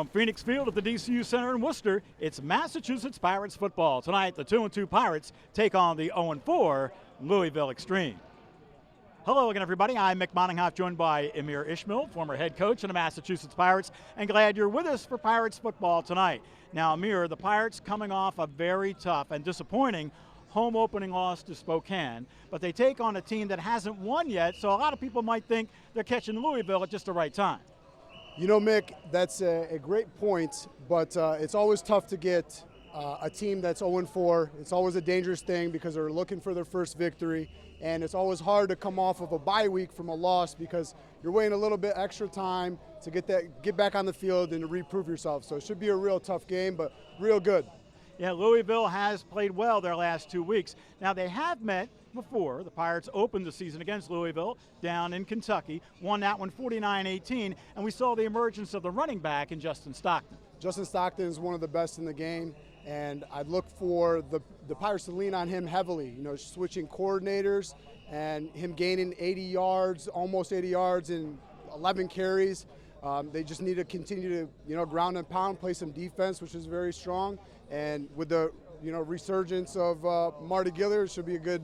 From Phoenix Field at the DCU Center in Worcester, it's Massachusetts Pirates football. Tonight, the 2-2 Pirates take on the 0-4 Louisville Xtreme. Hello again, everybody. I'm Mick Moninghoff, joined by Amir Ishmael, former head coach of the Massachusetts Pirates, and glad you're with us for Pirates football tonight. Now, Amir, the Pirates coming off a very tough and disappointing home opening loss to Spokane, but they take on a team that hasn't won yet, so a lot of people might think they're catching Louisville at just the right time. You know, Mick, that's a great point, but it's always tough to get a team that's 0-4. It's always a dangerous thing because they're looking for their first victory, and it's always hard to come off of a bye week from a loss because you're waiting a little bit extra time to get back on the field and to reprove yourself. So it should be a real tough game, but real good. Yeah, Louisville has played well their last 2 weeks. Now, they have met before. The Pirates opened the season against Louisville down in Kentucky, won that one 49-18, and we saw the emergence of the running back in Justin Stockton. Justin Stockton is one of the best in the game, and I'd look for the Pirates to lean on him heavily, you know, switching coordinators and him gaining 80 yards, almost 80 yards in 11 carries. They just need to continue to, you know, ground and pound, play some defense, which is very strong, and with the resurgence of Marty Gilliard, should be a good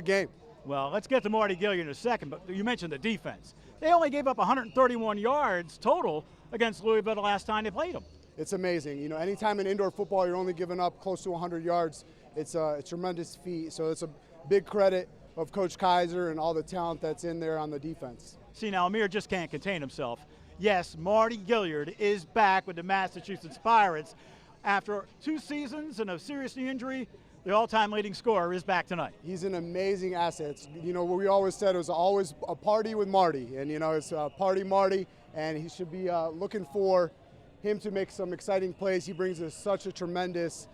game. Well, let's get to Marty Gilliard in a second, but you mentioned the defense. They only gave up 131 yards total against Louisville the last time they played them. It's amazing. You know, anytime in indoor football you're only giving up close to 100 yards, it's a tremendous feat. So it's a big credit of Coach Kaiser and all the talent that's in there on the defense. See, now Amir just can't contain himself. Yes, Marty Gilliard is back with the Massachusetts Pirates. After 2 seasons and a serious knee injury, the all-time leading scorer is back tonight. He's an amazing asset. You know, what we always said, it was always a party with Marty. And, you know, it's a party Marty, and he should be looking for him to make some exciting plays. He brings us such a tremendous,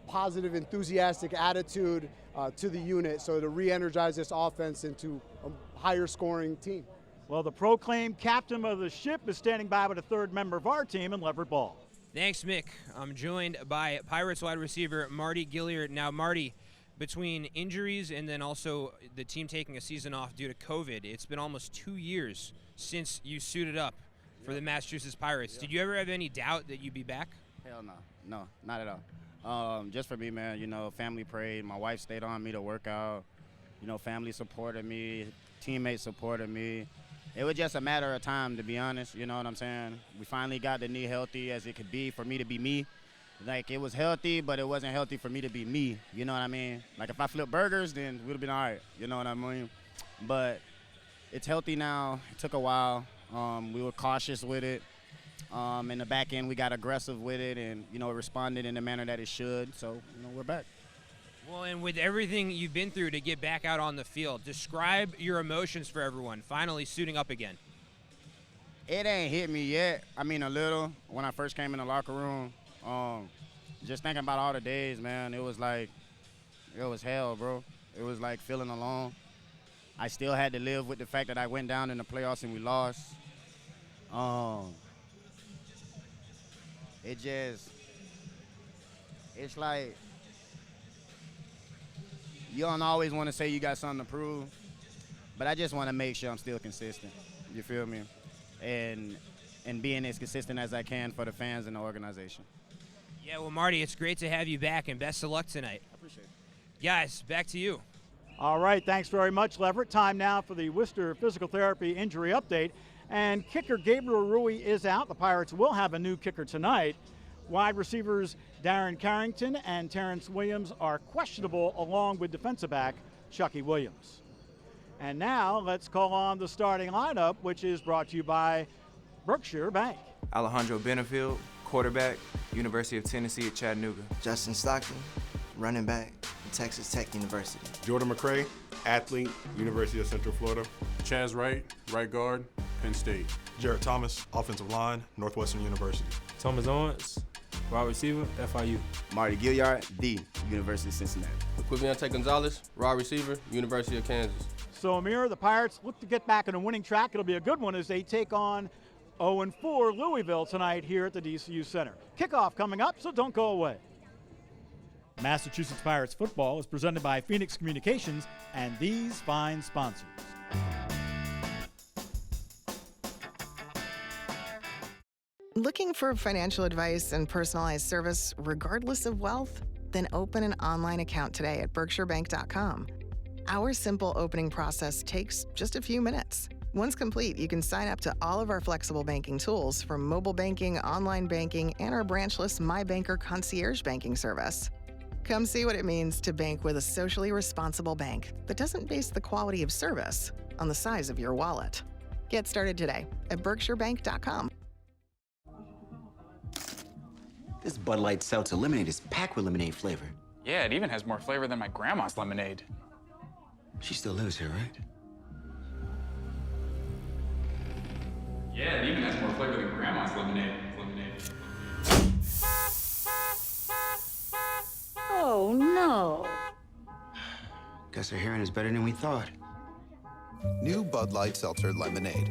positive, enthusiastic attitude to the unit, so to re-energize this offense into a higher scoring team. Well, the proclaimed captain of the ship is standing by with a third member of our team in Leverett Ball. Thanks, Mick. I'm joined by Pirates wide receiver Marty Gilliard. Now, Marty, between injuries and then also the team taking a season off due to COVID, it's been almost 2 years since you suited up for the Massachusetts Pirates. Did you ever have any doubt that you'd be back? Hell no. No, not at all. Just for me, man, you know, family prayed. My wife stayed on me to work out. You know, family supported me. Teammates supported me. It was just a matter of time, to be honest. You know what I'm saying? We finally got the knee healthy as it could be for me to be me. Like, it was healthy, but it wasn't healthy for me to be me. You know what I mean? Like, if I flipped burgers, then it would have been all right. You know what I mean? But it's healthy now. It took a while. We were cautious with it. In the back end, we got aggressive with it and, you know, it responded in the manner that it should. So, you know, we're back. Well, and with everything you've been through to get back out on the field, describe your emotions for everyone, finally suiting up again. It ain't hit me yet. I mean, a little. When I first came in the locker room, just thinking about all the days, man, it was like, it was hell, bro. It was like feeling alone. I still had to live with the fact that I went down in the playoffs and we lost. It's like, you don't always want to say you got something to prove, but I just want to make sure I'm still consistent. You feel me? And being as consistent as I can for the fans and the organization. Yeah, well, Marty, it's great to have you back, and best of luck tonight. I appreciate it. Guys, back to you. All right, thanks very much, Leverett. Time now for the Worcester Physical Therapy Injury Update. And kicker Gabriel Rui is out. The Pirates will have a new kicker tonight. Wide receivers Darren Carrington and Terrence Williams are questionable, along with defensive back Chucky Williams. And now let's call on the starting lineup, which is brought to you by Berkshire Bank. Alejandro Benefield, quarterback, University of Tennessee at Chattanooga. Justin Stockton, running back, Texas Tech University. Jordan McCray, athlete, University of Central Florida. Chaz Wright, right guard, Penn State. Jared Thomas, offensive line, Northwestern University. Thomas Owens, wide receiver, FIU. Marty Gilliard, D, University of Cincinnati. Quiviante Gonzalez, wide receiver, University of Kansas. So, Amir, the Pirates look to get back on a winning track. It'll be a good one as they take on 0-4 Louisville tonight here at the DCU Center. Kickoff coming up, so don't go away. Massachusetts Pirates football is presented by Phoenix Communications and these fine sponsors. Looking for financial advice and personalized service regardless of wealth? Then open an online account today at berkshirebank.com. Our simple opening process takes just a few minutes. Once complete, you can sign up to all of our flexible banking tools from mobile banking, online banking, and our branchless My Banker concierge banking service. Come see what it means to bank with a socially responsible bank that doesn't base the quality of service on the size of your wallet. Get started today at berkshirebank.com. This Bud Light Seltzer lemonade is packed with lemonade flavor. Yeah, it even has more flavor than my grandma's lemonade. She still lives here, right? Yeah, it even has more flavor than grandma's lemonade. Oh, no. Guess her hearing is better than we thought. New Bud Light Seltzer Lemonade.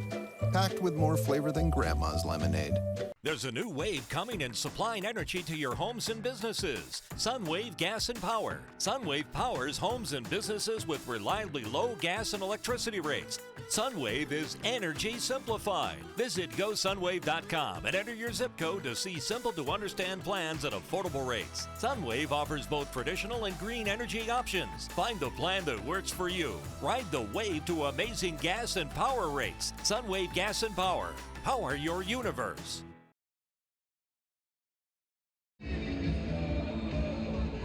Packed with more flavor than Grandma's lemonade. There's a new wave coming and supplying energy to your homes and businesses. Sunwave Gas and Power. Sunwave powers homes and businesses with reliably low gas and electricity rates. Sunwave is energy simplified. Visit GoSunwave.com and enter your zip code to see simple-to-understand plans at affordable rates. Sunwave offers both traditional and green energy options. Find the plan that works for you. Ride the wave to amazing gas and power rates. Sunwave Gas and Power. Power your universe.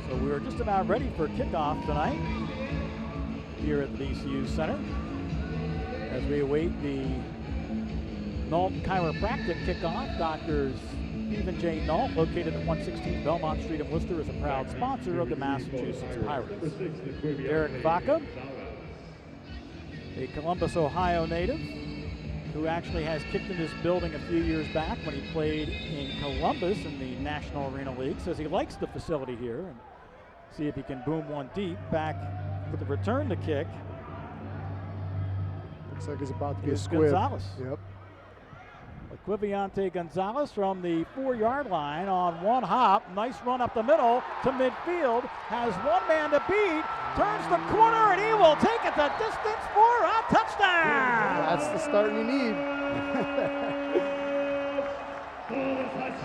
So we're just about ready for kickoff tonight here at the DCU Center as we await the Nault Chiropractic kickoff. Doctors Stephen J. Nault, located at 116 Belmont Street in Worcester, is a proud sponsor of the Massachusetts Pirates. Derek Vaca, a Columbus, Ohio native, who actually has kicked in this building a few years back when he played in Columbus in the National Arena League, says he likes the facility here and see if he can boom one deep. Back for the return to kick. Looks like it's about to be a squib. Gonzalez. Yep. Equiviante Gonzalez from the 4-yard line on one hop. Nice run up the middle to midfield. Has one man to beat. Turns the corner and he will take it the distance for a touchdown. That's the start you need.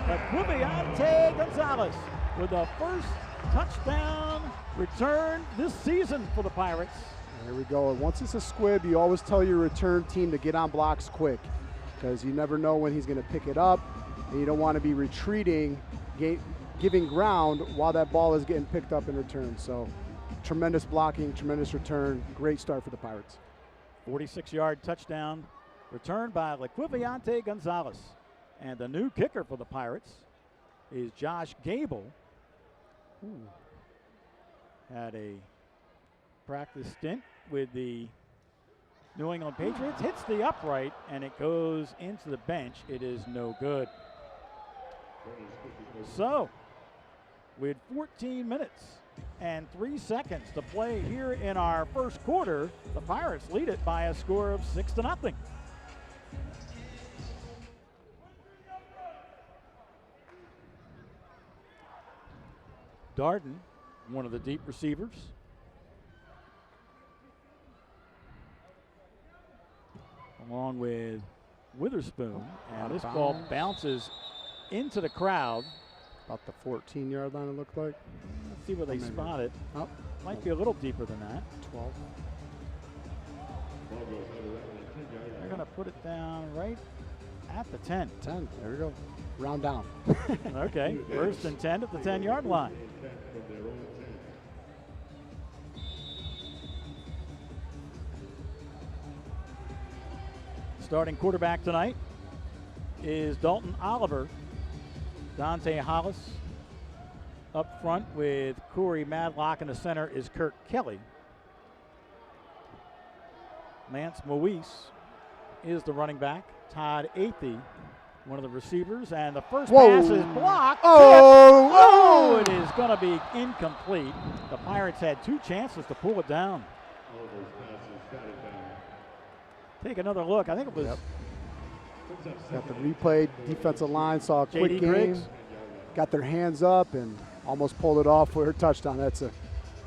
Equiviante Gonzalez with the first touchdown return this season for the Pirates. There we go. Once it's a squib, you always tell your return team to get on blocks quick, because you never know when he's going to pick it up, and you don't want to be retreating, giving ground while that ball is getting picked up in return. So tremendous blocking, tremendous return, great start for the Pirates. 46-yard touchdown returned by Equiviante Gonzalez. And the new kicker for the Pirates is Josh Gable. Had a practice stint with the New England Patriots, hits the upright, and it goes into the bench. It is no good. So, with 14 minutes and 3 seconds to play here in our first quarter, the Pirates lead it by a score of 6-0. Darden, one of the deep receivers. Along with Witherspoon, and this ball bounces into the crowd. About the 14-yard line, it looked like. Let's see where they spot it. Oh, might be a little deeper than that. 12. They're going to put it down right at the 10. 10, there we go. Round down. Okay, first and 10 at the 10-yard line. Starting quarterback tonight is Dalton Oliver. Dante Hollis up front with Corey Madlock, in the center is Kirk Kelly. Lance Moise is the running back. Todd Athey, one of the receivers, and the first pass is blocked. Oh, it is going to be incomplete. The Pirates had 2 chances to pull it down. Take another look. I think it was. Got the replay. Defensive line saw a quick game. Griggs. Got their hands up and almost pulled it off for a touchdown. That's a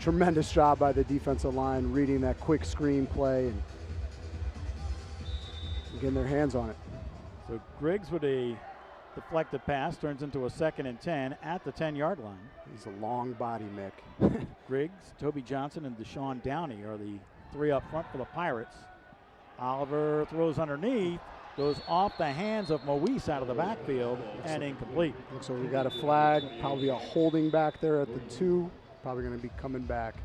tremendous job by the defensive line, reading that quick screen play and getting their hands on it. So Griggs with a Deflected pass turns into a 2nd and 10 at the 10-yard line. He's a long body, Mick. Griggs, Toby Johnson, and Deshaun Downey are the 3 up front for the Pirates. Oliver throws underneath, goes off the hands of Moise out of the backfield, and incomplete. Looks like we got a flag, probably a holding back there at the 2. Probably going to be coming back.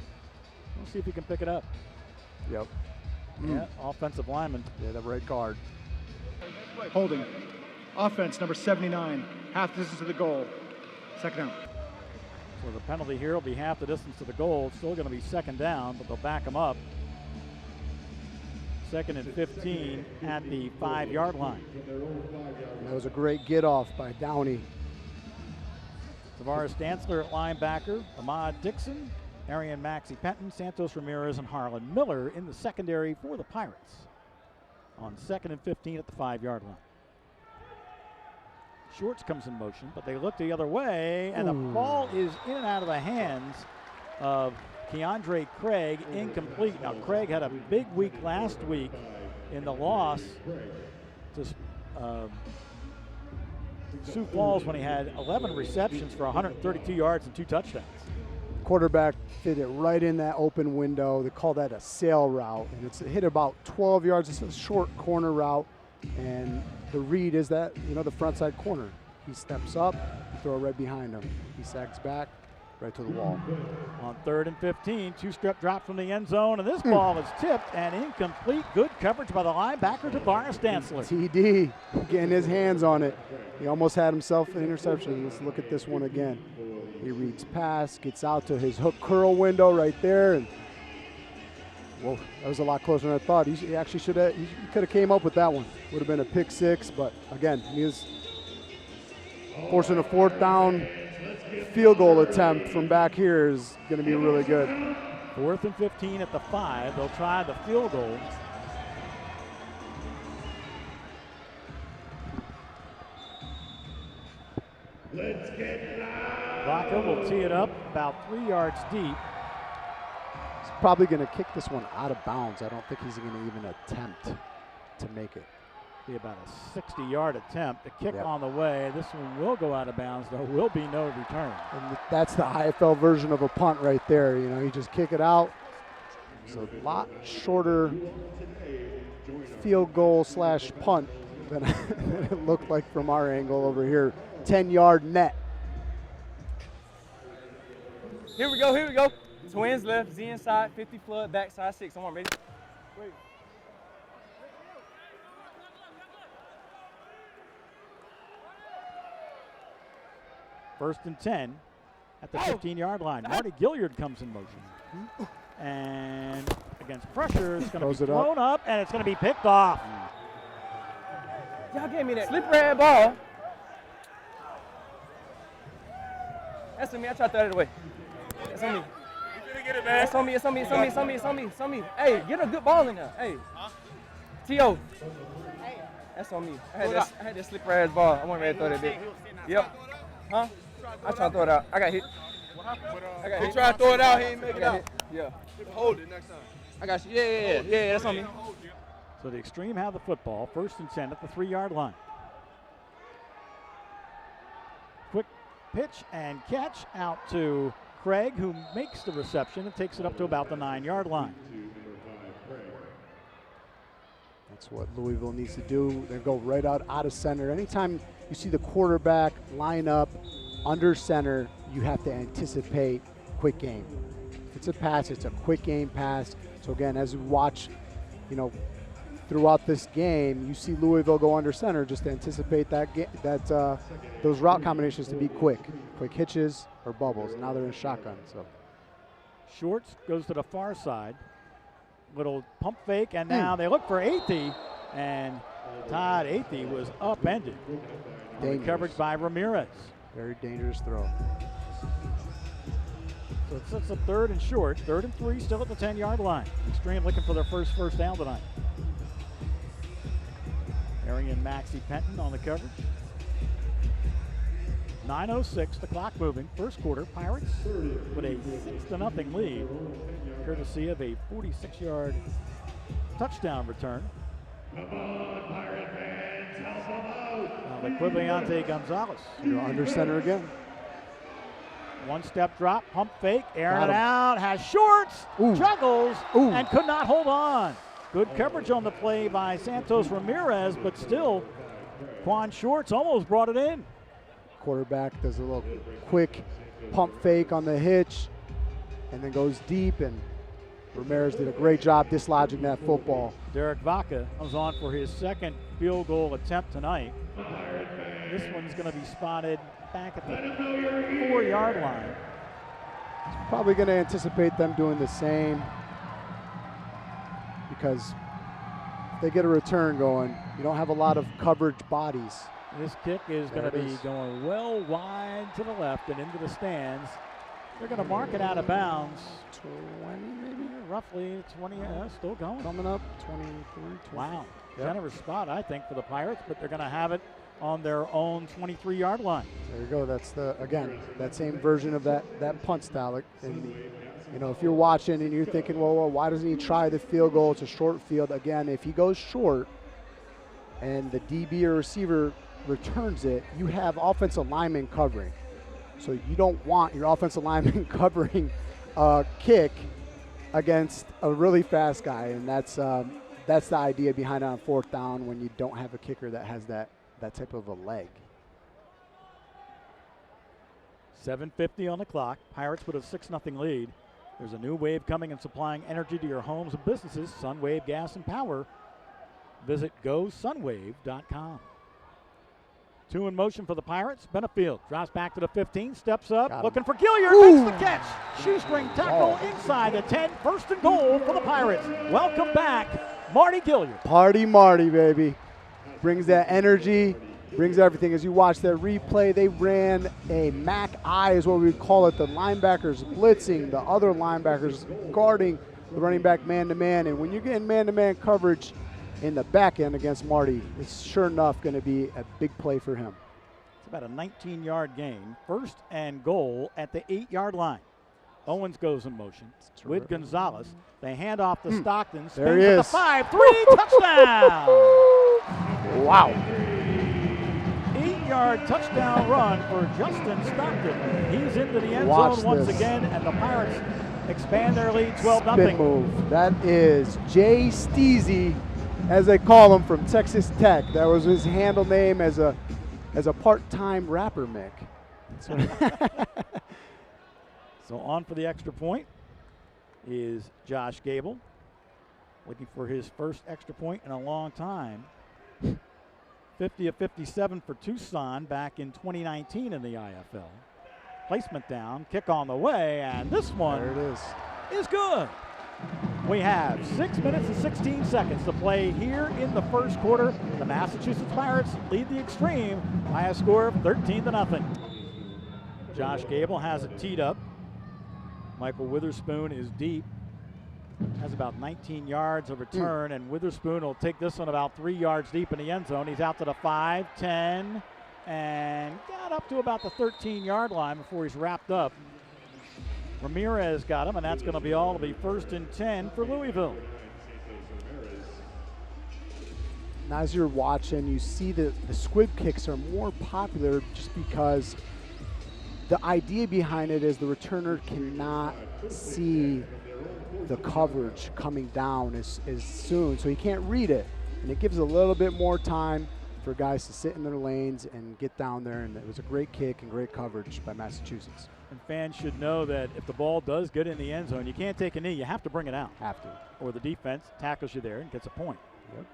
We'll see if he can pick it up. Yep. Yeah, offensive lineman. Yeah, the right guard. Holding. Offense, number 79. Half distance to the goal. 2nd down. So the penalty here will be half the distance to the goal. It's still going to be 2nd down, but they'll back him up. 2nd and 15 at the 5-yard line. That was a great get off by Downey. Tavares Dantzler at linebacker, Ahmad Dixon, Arian Maxey Penton, Santos Ramirez, and Harlan Miller in the secondary for the Pirates on 2nd and 15 at the 5-yard line. Shorts comes in motion, but they look the other way, and the ball is in and out of the hands of Keandre Craig, incomplete. Now, Craig had a big week last week in the loss to Sioux Falls when he had 11 receptions for 132 yards and 2 touchdowns. Quarterback fit it right in that open window. They call that a sail route, and it's hit about 12 yards. It's a short corner route, and the read is that, the front side corner. He steps up, throw it right behind him. He sags back, right to the wall. On 3rd and 15, 2-step drop from the end zone, and this ball is tipped and incomplete. Good coverage by the linebacker, Tavares Dantzler. TD getting his hands on it. He almost had himself an interception. Let's look at this one again. He reads pass, gets out to his hook curl window right there, and whoa, that was a lot closer than I thought. He actually he could have came up with that one. Would have been a pick 6, but again, he is forcing a 4th down field goal attempt from back here is going to be really good. 4th and 15 at the 5. They'll try the field goal. Blocker will tee it up about 3 yards deep. He's probably going to kick this one out of bounds. I don't think he's going to even attempt to make it. Be about a 60-yard attempt. The kick on the way. This one will go out of bounds. There will be no return. And that's the IFL version of a punt right there. You just kick it out. It's a lot shorter field goal / punt than it looked like from our angle over here. 10-yard net. Here we go. Twins left, Z inside, 50 flood, backside 6. I'm ready. Wait. First and 10 at the 15-yard line. Marty Gilliard comes in motion. And against pressure, it's going to be thrown up, and it's going to be picked off. Y'all gave me that slippery ball. That's on me. I tried to throw it away. That's on me. Get it, man. It's on me. Hey, get a good ball in there. Hey. T.O. That's on me. I had that slippery ass ball. I wasn't ready to throw that bit. Yep. Huh? I tried to throw it out. I got hit. He tried to throw it out. He ain't make it out. Yeah. Hold it next time. I got you. Yeah, that's on me. So the Extreme have the football. 1st and 10 at the 3-yard line. Quick pitch and catch out to Craig, who makes the reception and takes it up to about the 9-yard line. That's what Louisville needs to do. They go right out of center. Anytime you see the quarterback line up under center, you have to anticipate quick game. If it's a pass, it's a quick game pass. So again, as we watch, throughout this game, you see Louisville go under center. Just to anticipate those route combinations to be quick hitches or bubbles. Now they're in shotgun. So Shorts goes to the far side. Little pump fake, and now they look for Athey, and Todd Athey was upended. Coverage by Ramirez. Very dangerous throw. So it sets up 3rd and short. 3rd and 3, still at the 10-yard line. Extreme looking for their first down tonight. Arian Maxey Penton on the coverage. 9:06, the clock moving. First quarter, Pirates with a 6-0 lead, courtesy of a 46-yard touchdown return. Liquiviante Gonzalez. You're under center again. One-step drop, pump fake, airing it out, has shorts, juggles, and could not hold on. Good coverage on the play by Santos Ramirez, but still, Quan Shorts almost brought it in. Quarterback does a little quick pump fake on the hitch and then goes deep, and Ramirez did a great job dislodging that football. Derek Vaca comes on for his second field goal attempt tonight. This one's going to be spotted back at the 4-yard line. Probably going to anticipate them doing the same, because if they get a return going, you don't have a lot of coverage bodies. This kick is going to be going well wide to the left and into the stands. They're going to mark it out of bounds. 20 maybe? Roughly 20, still going. Coming up, 23, 20. Wow, generous spot, I think, for the Pirates, but they're going to have it on their own 23-yard line. There you go. That's again, that same version of that punt style. And, you know, if you're watching and you're thinking, well, why doesn't he try the field goal? It's a short field. Again, if he goes short and the DB or receiver returns it, you have offensive linemen covering. So you don't want your offensive lineman covering a kick against a really fast guy, and that's the idea behind it on 4th down when you don't have a kicker that has that type of a leg. 7:50 on the clock. Pirates with a 6-0 lead. There's a new wave coming and supplying energy to your homes and businesses. Sunwave Gas and Power. Visit GoSunwave.com. 2 in motion for the Pirates. Benefield drops back to the 15, steps up, looking for Gilliard, makes the catch. Shoestring tackle inside the 10, 1st and goal for the Pirates. Welcome back, Marty Gilliard. Party Marty, baby. Brings that energy, brings everything. As you watch that replay, they ran a Mac eye is what we call it. The linebackers blitzing, the other linebackers guarding the running back man-to-man. And when you're getting man-to-man coverage in the back end against Marty, it's sure enough going to be a big play for him. It's about a 19-yard gain. 1st and goal at the 8-yard line. Owens goes in motion with Gonzalez. They hand off to Stockton. There he is. is. The 5-3 touchdown. Wow. 8-yard touchdown run for Justin Stockton. He's into the end zone once again, and the Pirates expand their lead 12-0. Spin move. That is Jay Steezy, as they call him, from Texas Tech. That was his handle name as a part-time rapper, Mick. So on for the extra point is Josh Gable, looking for his first extra point in a long time. 50 of 57 for Tucson back in 2019 in the IFL. Placement down, kick on the way, and this one is good. We have 6 minutes and 16 seconds to play here in the first quarter. The Massachusetts Pirates lead the Xtreme by a score of 13-0. Josh Gable has it teed up. Michael Witherspoon is deep. Has about 19 yards of return, and Witherspoon will take this one about 3 yards deep in the end zone. He's out to the 5, 10, and got up to about the 13-yard line before he's wrapped up. Ramirez got him, and that's going to be all. It'll be 1st and 10 for Louisville. Now, as you're watching, you see that the squib kicks are more popular just because the idea behind it is the returner cannot see the coverage coming down as soon, so he can't read it. And it gives a little bit more time for guys to sit in their lanes and get down there, and it was a great kick and great coverage by Massachusetts. And fans should know that if the ball does get in the end zone, you can't take a knee. You have to bring it out. Have to. Or the defense tackles you there and gets a point. Yep.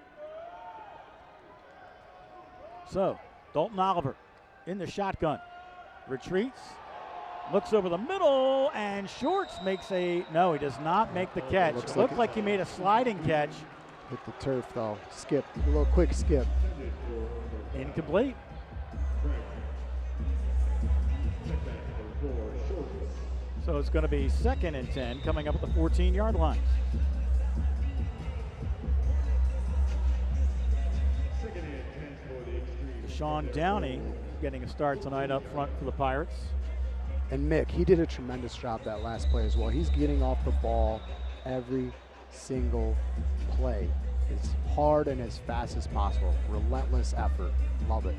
So, Dalton Oliver in the shotgun. Retreats. Looks over the middle, and Shorts makes no, he does not make the catch. It looked like he made a sliding catch. Hit the turf, though. Skip. A little quick skip. Incomplete. So it's going to be 2nd and 10 coming up at the 14-yard line. Deshaun Downey getting a start tonight up front for the Pirates. And Mick, he did a tremendous job that last play as well. He's getting off the ball every single play as hard and as fast as possible. Relentless effort. Love it.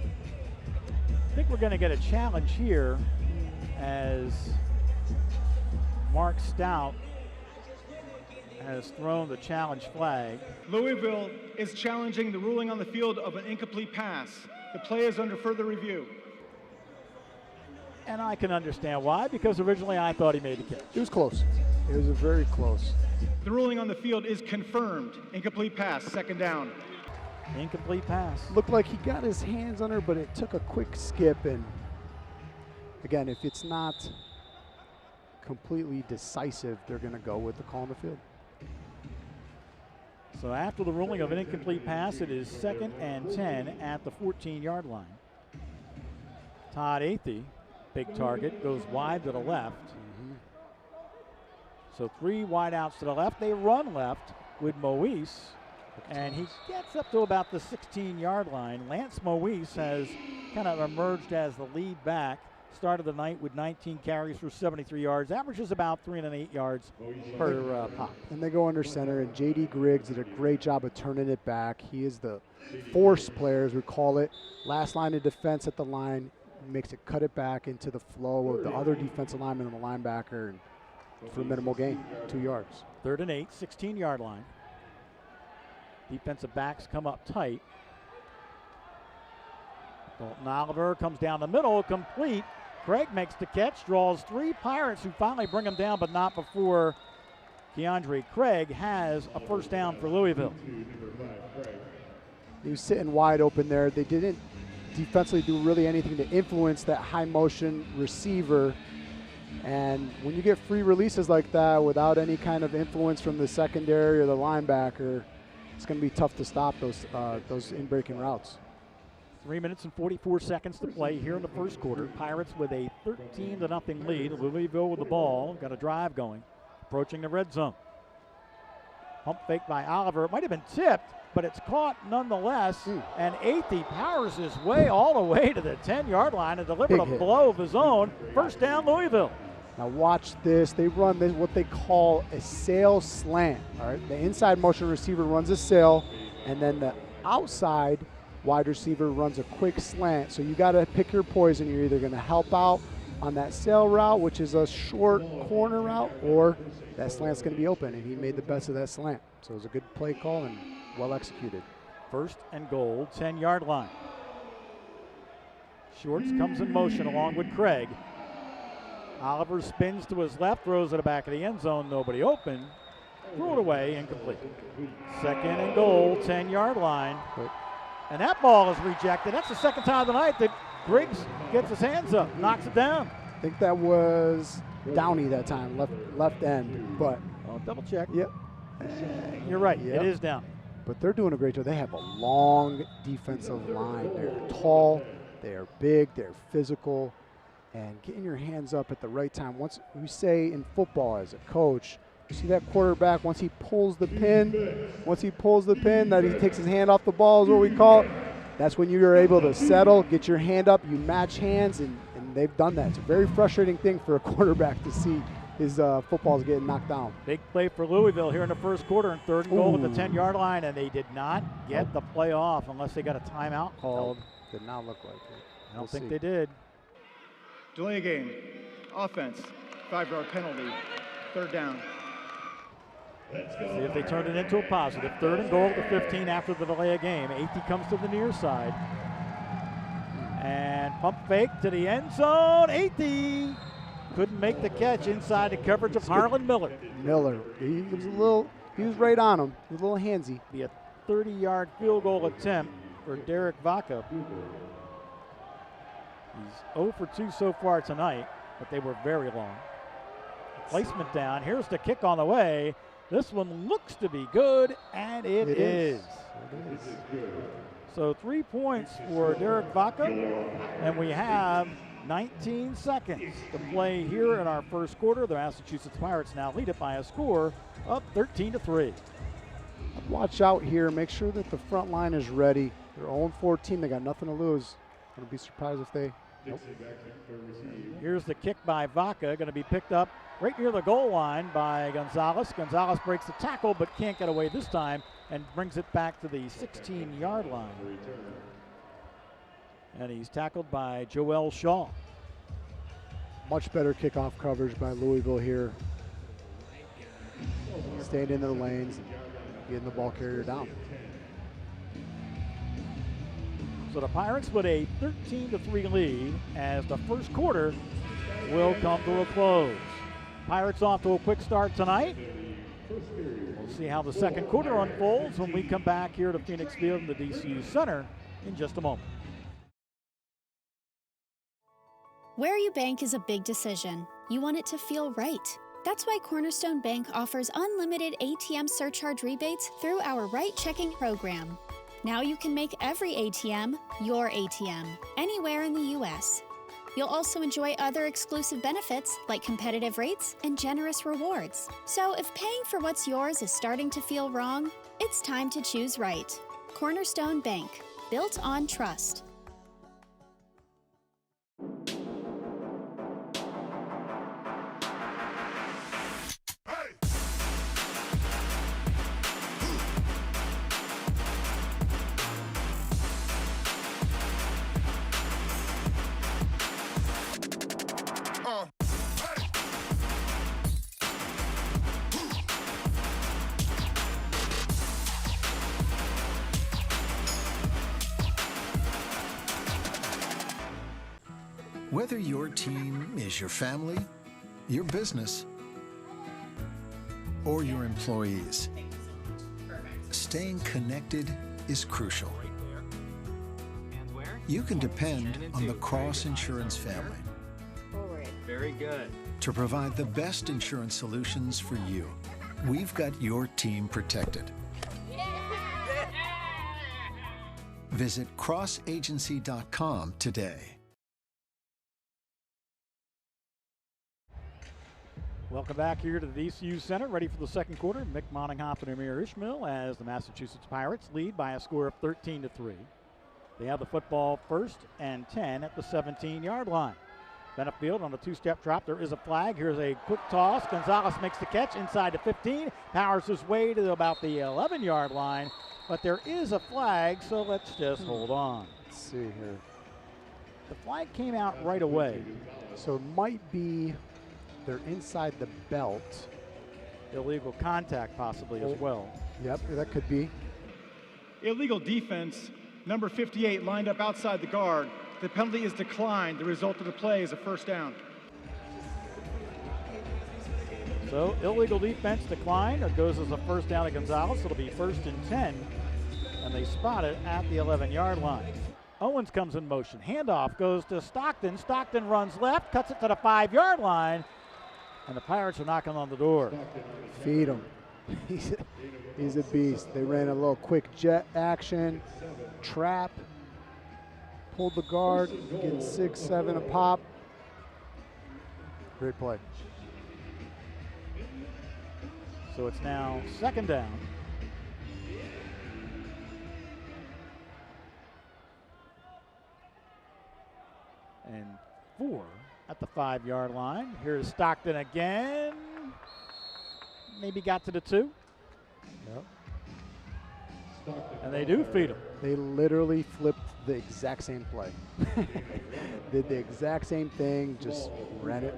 think we're going to get a challenge here as Mark Stout has thrown the challenge flag. Louisville is challenging the ruling on the field of an incomplete pass. The play is under further review. And I can understand why, because originally I thought he made the catch. It was close. It was very close. The ruling on the field is confirmed. Incomplete pass, second down. Incomplete pass. Looked like he got his hands on her, but it took a quick skip. And again, if it's not completely decisive, they're going to go with the call on the field. So after the ruling of an incomplete pass, it is 2nd and 10 at the 14-yard line. Todd Athey, big target, goes wide to the left. So 3 wideouts to the left. They run left with Moise, and he gets up to about the 16-yard line. Lance Moise has kind of emerged as the lead back. Started the night with 19 carries for 73 yards, averages about 3 1/8 yards per pop. And they go under center, and J.D. Griggs did a great job of turning it back. He is the force player, as we call it. Last line of defense at the line, makes it cut it back into the flow of the other defensive lineman and the linebacker, and for a minimal gain, 2 yards. 3rd and 8, 16-yard line. Defensive backs come up tight. Dalton Oliver comes down the middle, complete. Craig makes the catch, draws 3 Pirates who finally bring him down, but not before Keandre Craig has a first down for Louisville. He was sitting wide open there. They didn't defensively do really anything to influence that high motion receiver. And when you get free releases like that without any kind of influence from the secondary or the linebacker, it's going to be tough to stop those in-breaking routes. 3 minutes and 44 seconds to play here in the first quarter. Pirates with a 13-0 lead. Louisville with the ball. Got a drive going. Approaching the red zone. Pump fake by Oliver. It might have been tipped, but it's caught nonetheless. And Athey powers his way all the way to the 10-yard line and delivered a blow of his own. First down, Louisville. Now watch this. They run this, what they call a sail slant. All right, the inside motion receiver runs a sail, and then the outside wide receiver runs a quick slant. So you got to pick your poison. You're either going to help out on that sail route, which is a short corner route, or that slant's going to be open, and he made the best of that slant. So it was a good play call and well executed. 1st and goal, 10-yard line. Shorts comes in motion along with Craig. Oliver spins to his left, throws it back of the end zone, nobody open. Threw it away, incomplete. 2nd and goal, 10-yard line. And that ball is rejected. That's the second time of the night that Griggs gets his hands up, knocks it down. I think that was Downey that time, left end, but. I'll double check. Yep. You're right, Yep. It is down. But they're doing a great job. They have a long defensive line. They're tall, they're big, they're physical, and getting your hands up at the right time. Once we say in football as a coach, you see that quarterback, once he pulls the pin, that he takes his hand off the ball is what we call it. That's when you're able to settle, get your hand up, you match hands, and they've done that. It's a very frustrating thing for a quarterback to see his footballs getting knocked down. Big play for Louisville here in the first quarter, and 3rd and goal at the 10-yard line, and they did not get the play off unless they got a timeout called. Did not look like it. I don't think they did. Delay game. Offense. 5-yard penalty. 3rd down. See if they turn it into a positive. 3rd and goal at the 15 after the delay of game. Athey comes to the near side. And pump fake to the end zone. Athey couldn't make the catch inside the coverage of Harlan Miller. He was right on him. He was a little handsy. Be a 30-yard field goal attempt for Derek Vaca. He's 0 for 2 so far tonight, but they were very long. Placement down. Here's the kick on the way. This one looks to be good, and it is. So 3 points for Derek Vaca, and we have 19 seconds to play here in our first quarter. The Massachusetts Pirates now lead it by a score of 13-3. Watch out here. Make sure that the front line is ready. They're 0-14. They got nothing to lose. I'm going to be surprised if they. Nope. Here's the kick by Vaca, going to be picked up right near the goal line by Gonzalez. Gonzalez breaks the tackle but can't get away this time and brings it back to the 16-yard line. And he's tackled by Joel Shaw. Much better kickoff coverage by Louisville here. Staying in their lanes and getting the ball carrier down. So the Pirates with a 13-3 lead as the first quarter will come to a close. Pirates off to a quick start tonight. We'll see how the second quarter unfolds when we come back here to Phoenix Field in the DCU Center in just a moment. Where you bank is a big decision. You want it to feel right. That's why Cornerstone Bank offers unlimited ATM surcharge rebates through our Right Checking program. Now you can make every ATM your ATM, anywhere in the U.S. You'll also enjoy other exclusive benefits like competitive rates and generous rewards. So if paying for what's yours is starting to feel wrong, it's time to choose right. Cornerstone Bank, built on trust. Whether your team is your family, your business, or your employees, staying connected is crucial. You can depend on the Cross Insurance family. Very good. To provide the best insurance solutions for you. We've got your team protected. Visit crossagency.com today. Welcome back here to the DCU Center, ready for the second quarter. Mick Moninghoff and Amir Ishmael as the Massachusetts Pirates lead by a score of 13-3. They have the football 1st and 10 at the 17-yard line. Benefield on a two-step drop. There is a flag. Here's a quick toss. Gonzalez makes the catch inside the 15. Powers his way to about the 11-yard line. But there is a flag, so let's just hold on. Let's see here. The flag came out right away. So it might be they're inside the belt. Illegal contact possibly as well. Yep, that could be. Illegal defense, number 58 lined up outside the guard. The penalty is declined. The result of the play is a first down. So illegal defense declined. It goes as a first down to Gonzalez. It'll be 1st and 10. And they spot it at the 11-yard line. Owens comes in motion. Handoff goes to Stockton. Stockton runs left, cuts it to the 5-yard line. And the Pirates are knocking on the door. Feed him. He's a beast. They ran a little quick jet action, trap, pulled the guard, getting 6, 7 a pop. Great play. So it's now 2nd down. And 4 at the 5-yard line. Here's Stockton again. Maybe got to the 2. Yep. And they do feed him. They literally flipped the exact same play. Did the exact same thing, just ran it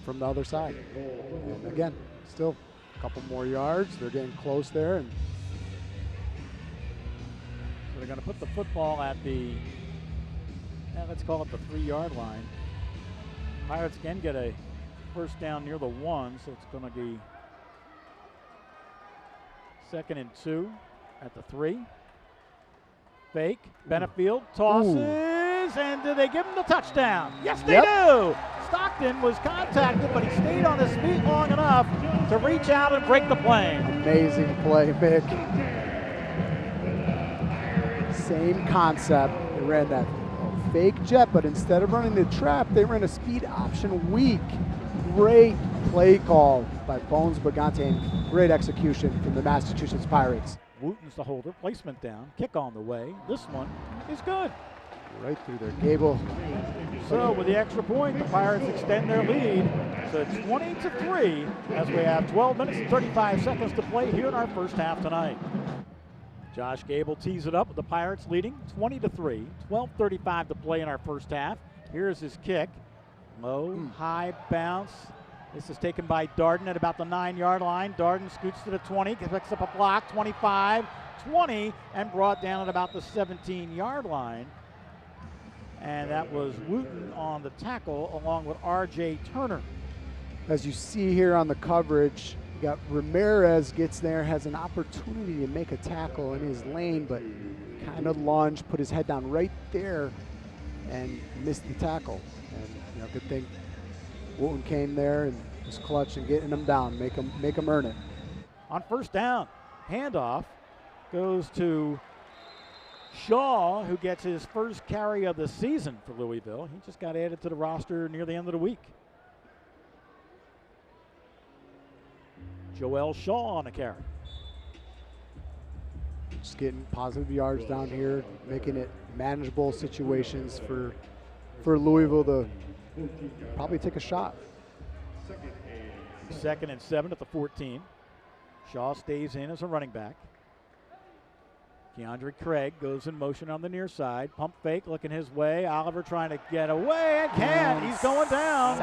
from the other side. And again, still a couple more yards. They're getting close there. And so they're going to put the football at the, let's call it the 3-yard line. Pirates again get a first down near the 1, so it's going to be 2nd and 2 at the 3. Fake. Benefield tosses, and do they give him the touchdown? Yes, they do. Stockton was contacted, but he stayed on his feet long enough to reach out and break the play. Amazing play, Mick. Same concept. They ran that fake jet, but instead of running the trap, they ran a speed option weak. Great play call by Bones Bagante and great execution from the Massachusetts Pirates. Wooten's the holder, placement down, kick on the way. This one is good. Right through there, Gable. So with the extra point, the Pirates extend their lead to 20-3 as we have 12 minutes and 35 seconds to play here in our first half tonight. Josh Gable tees it up with the Pirates leading 20-3. 12:35 to play in our first half. Here's his kick. Low, high bounce. This is taken by Darden at about the 9-yard line. Darden scoots to the 20, picks up a block, 25, 20, and brought down at about the 17-yard line. And that was Wooten on the tackle along with R.J. Turner. As you see here on the coverage, you got Ramirez gets there, has an opportunity to make a tackle in his lane, but kind of lunged, put his head down right there, and missed the tackle. And good thing Wooten came there and was clutch in getting him down, make him earn it. On first down, handoff goes to Shaw, who gets his first carry of the season for Louisville. He just got added to the roster near the end of the week. Joel Shaw on a carry. Just getting positive yards down here, making it manageable situations for Louisville to probably take a shot. 2nd and 7 at the 14. Shaw stays in as a running back. Keandre Craig goes in motion on the near side. Pump fake looking his way. Oliver trying to get away and can't. He's going down.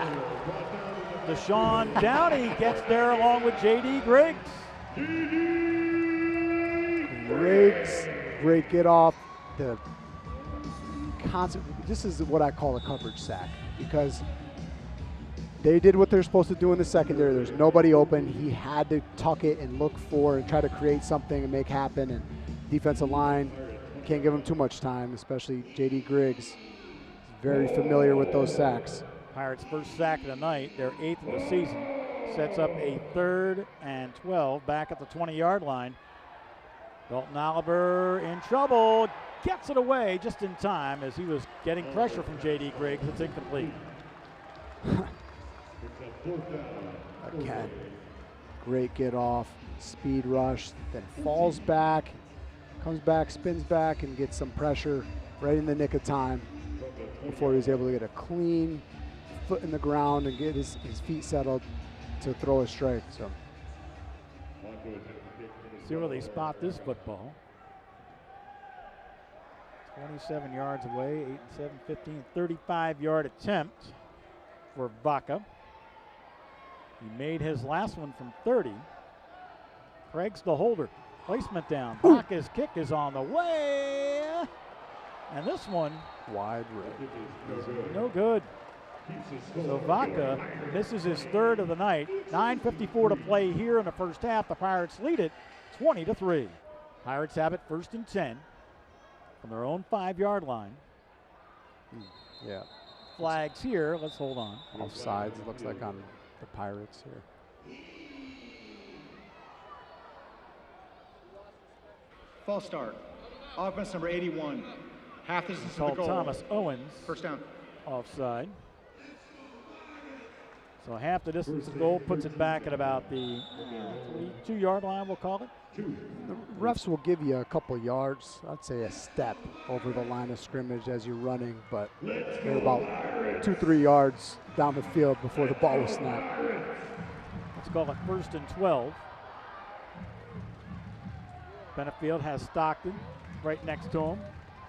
Deshaun Downey gets there along with J.D. Griggs. Griggs, great get off. The concept. This is what I call a coverage sack because they did what they're supposed to do in the secondary. There's nobody open. He had to tuck it and look for and try to create something and make happen. And defensive line can't give him too much time, especially J.D. Griggs. He's very familiar with those sacks. Pirates' first sack of the night, their 8th of the season, sets up a 3rd and 12 back at the 20-yard line. Dalton Oliver in trouble, gets it away just in time as he was getting pressure from J.D. Griggs. It's incomplete. Again, great get off, speed rush, then falls back, comes back, spins back, and gets some pressure right in the nick of time before he was able to get a clean foot in the ground and get his feet settled to throw a strike. So see where they spot this football. 27 yards away, 8 and 7, 15, 35-yard attempt for Vaca. He made his last one from 30. Craig's the holder. Placement down. Vaca's kick is on the way. And this one wide right. Is no good. So Vaca misses his 3rd of the night. 9:54 to play here in the first half. The Pirates lead it 20-3. Pirates have it 1st and 10 from their own 5-yard line. Yeah. Flags here. Let's hold on. Offsides, it looks like on the Pirates here. False start. Offense number 81. Half distance to the Called goal. Thomas Owens. First down. Offside. So half the distance to goal puts it back at about the 2-yard line, we'll call it. The refs will give you a couple yards, I'd say a step over the line of scrimmage as you're running, but they're about 2-3 yards down the field before the ball was snapped. Let's call it 1st and 12. Benefield has Stockton right next to him.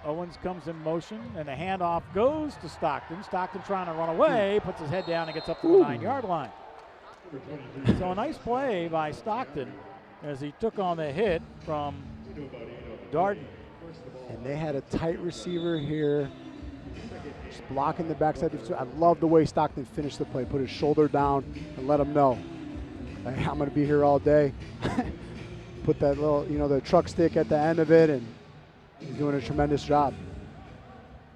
Owens comes in motion, and the handoff goes to Stockton. Stockton trying to run away, puts his head down and gets up to the 9-yard line. So a nice play by Stockton as he took on the hit from Darden. And they had a tight receiver here, just blocking the backside. I love the way Stockton finished the play, put his shoulder down and let him know, hey, I'm going to be here all day. Put that little, the truck stick at the end of it, and he's doing a tremendous job.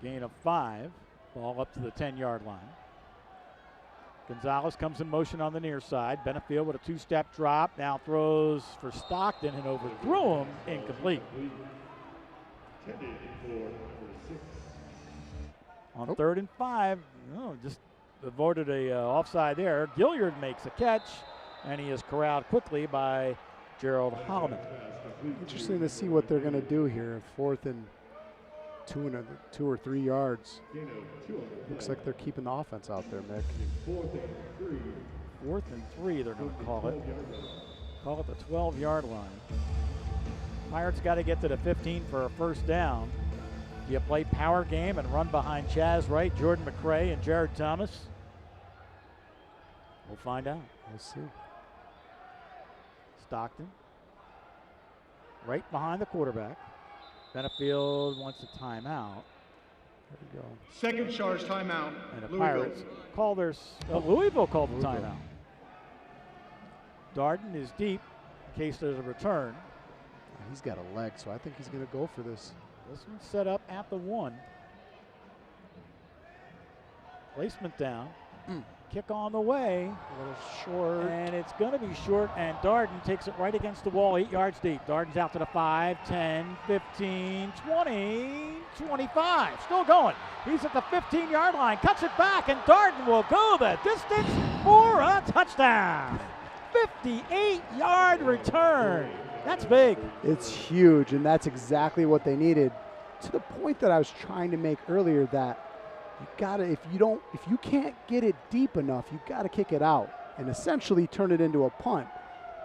Gain of 5, ball up to the 10-yard line. Gonzalez comes in motion on the near side. Benefield with a 2-step drop, now throws for Stockton and overthrew him, incomplete. On 3rd and 5, just avoided a offside there. Gilliard makes a catch, and he is corralled quickly by Gerald Holloman. Interesting to see what they're going to do here. 4th and 2 or 3 yards. Looks like they're keeping the offense out there, Mick. 4th and 3, they're going to call it. Call it the 12-yard line. Pirates got to get to the 15 for a first down. Do you play power game and run behind Chaz Wright, Jordan McRae, and Jared Thomas? We'll find out. We'll see. Stockton. Right behind the quarterback. Benefield wants a timeout. There we go. Second charge timeout. And the Louisville. Pirates call their Louisville called the timeout. Darden is deep in case there's a return. He's got a leg, so I think he's going to go for this. This one's set up at the 1. Placement down. Kick on the way. A little short. And it's going to be short, and Darden takes it right against the wall, 8 yards deep. Darden's out to the 5, 10, 15, 20, 25. Still going. He's at the 15-yard line. Cuts it back, and Darden will go the distance for a touchdown. 58-yard return. That's big. It's huge, and that's exactly what they needed. To the point that I was trying to make earlier, that you gotta, if you can't get it deep enough, you gotta kick it out and essentially turn it into a punt,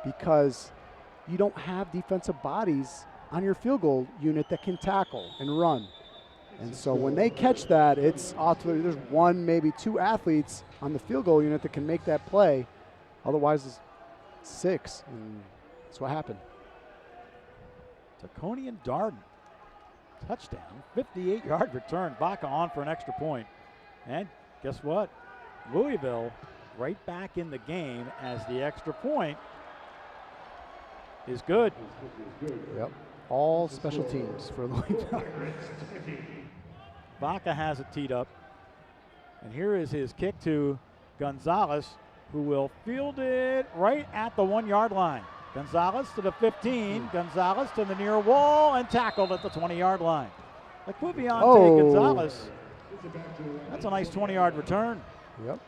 because you don't have defensive bodies on your field goal unit that can tackle and run. And so when they catch that, it's ultimately there's 1, maybe 2 athletes on the field goal unit that can make that play. Otherwise, it's 6, and that's what happened. Taconian Darden. Touchdown, 58-yard return. Baca on for an extra point. And guess what? Louisville right back in the game as the extra point is good. Yep. All special teams for Louisville. Baca has it teed up. And here is his kick to Gonzalez, who will field it right at the 1-yard line. Gonzalez to the 15, Gonzalez to the near wall, and tackled at the 20-yard line. Equiviante Gonzalez, that's a nice 20-yard return. Yep.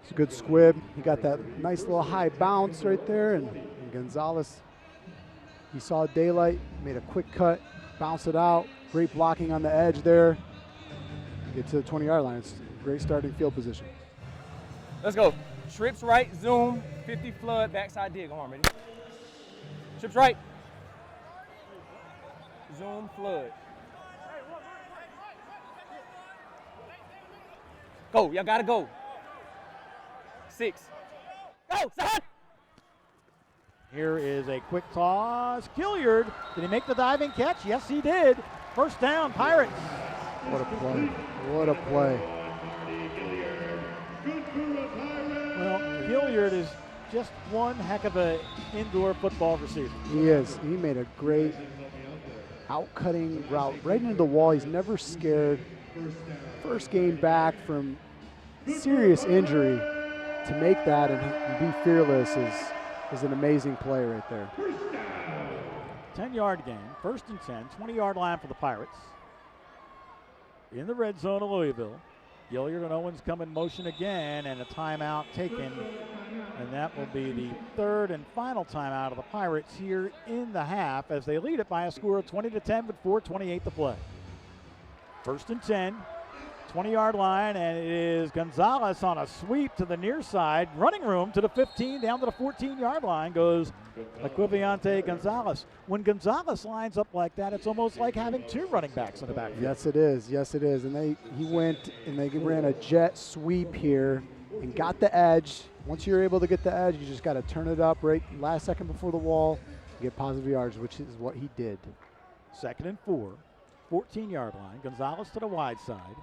It's a good squib. He got that nice little high bounce right there, and Gonzalez, he saw daylight, made a quick cut, bounced it out. Great blocking on the edge there. Get to the 20-yard line. It's great starting field position. Let's go. Trips right, zoom, 50 flood, backside dig. Arm ready. Trips right. Zoom, flood. Go, y'all gotta go. 6. Go, Sahad. Here is a quick toss. Killiard, did he make the diving catch? Yes, he did. First down, Pirates. What a play. What a play. Well, Hilliard is just one heck of an indoor football receiver. He is. He made a great out-cutting route right into the wall. He's never scared. First game back from serious injury, to make that and be fearless is an amazing play right there. 10-yard gain, 1st and 10, 20-yard line for the Pirates. In the red zone of Louisville. Gilliard and Owens come in motion again, and a timeout taken. And that will be the 3rd and final timeout of the Pirates here in the half, as they lead it by a score of 20-10 with 4:28 to play. 1st and 10, 20-yard line, and it is Gonzalez on a sweep to the near side. Running room to the 15, down to the 14-yard line goes Equiviante Gonzalez. When Gonzalez lines up like that, it's almost like having 2 running backs in the backfield. Yes, it is. Yes, it is. And he went and they ran a jet sweep here and got the edge. Once you're able to get the edge, you just got to turn it up right last second before the wall, get positive yards, which is what he did. 2nd and 4, 14-yard line. Gonzalez to the wide side.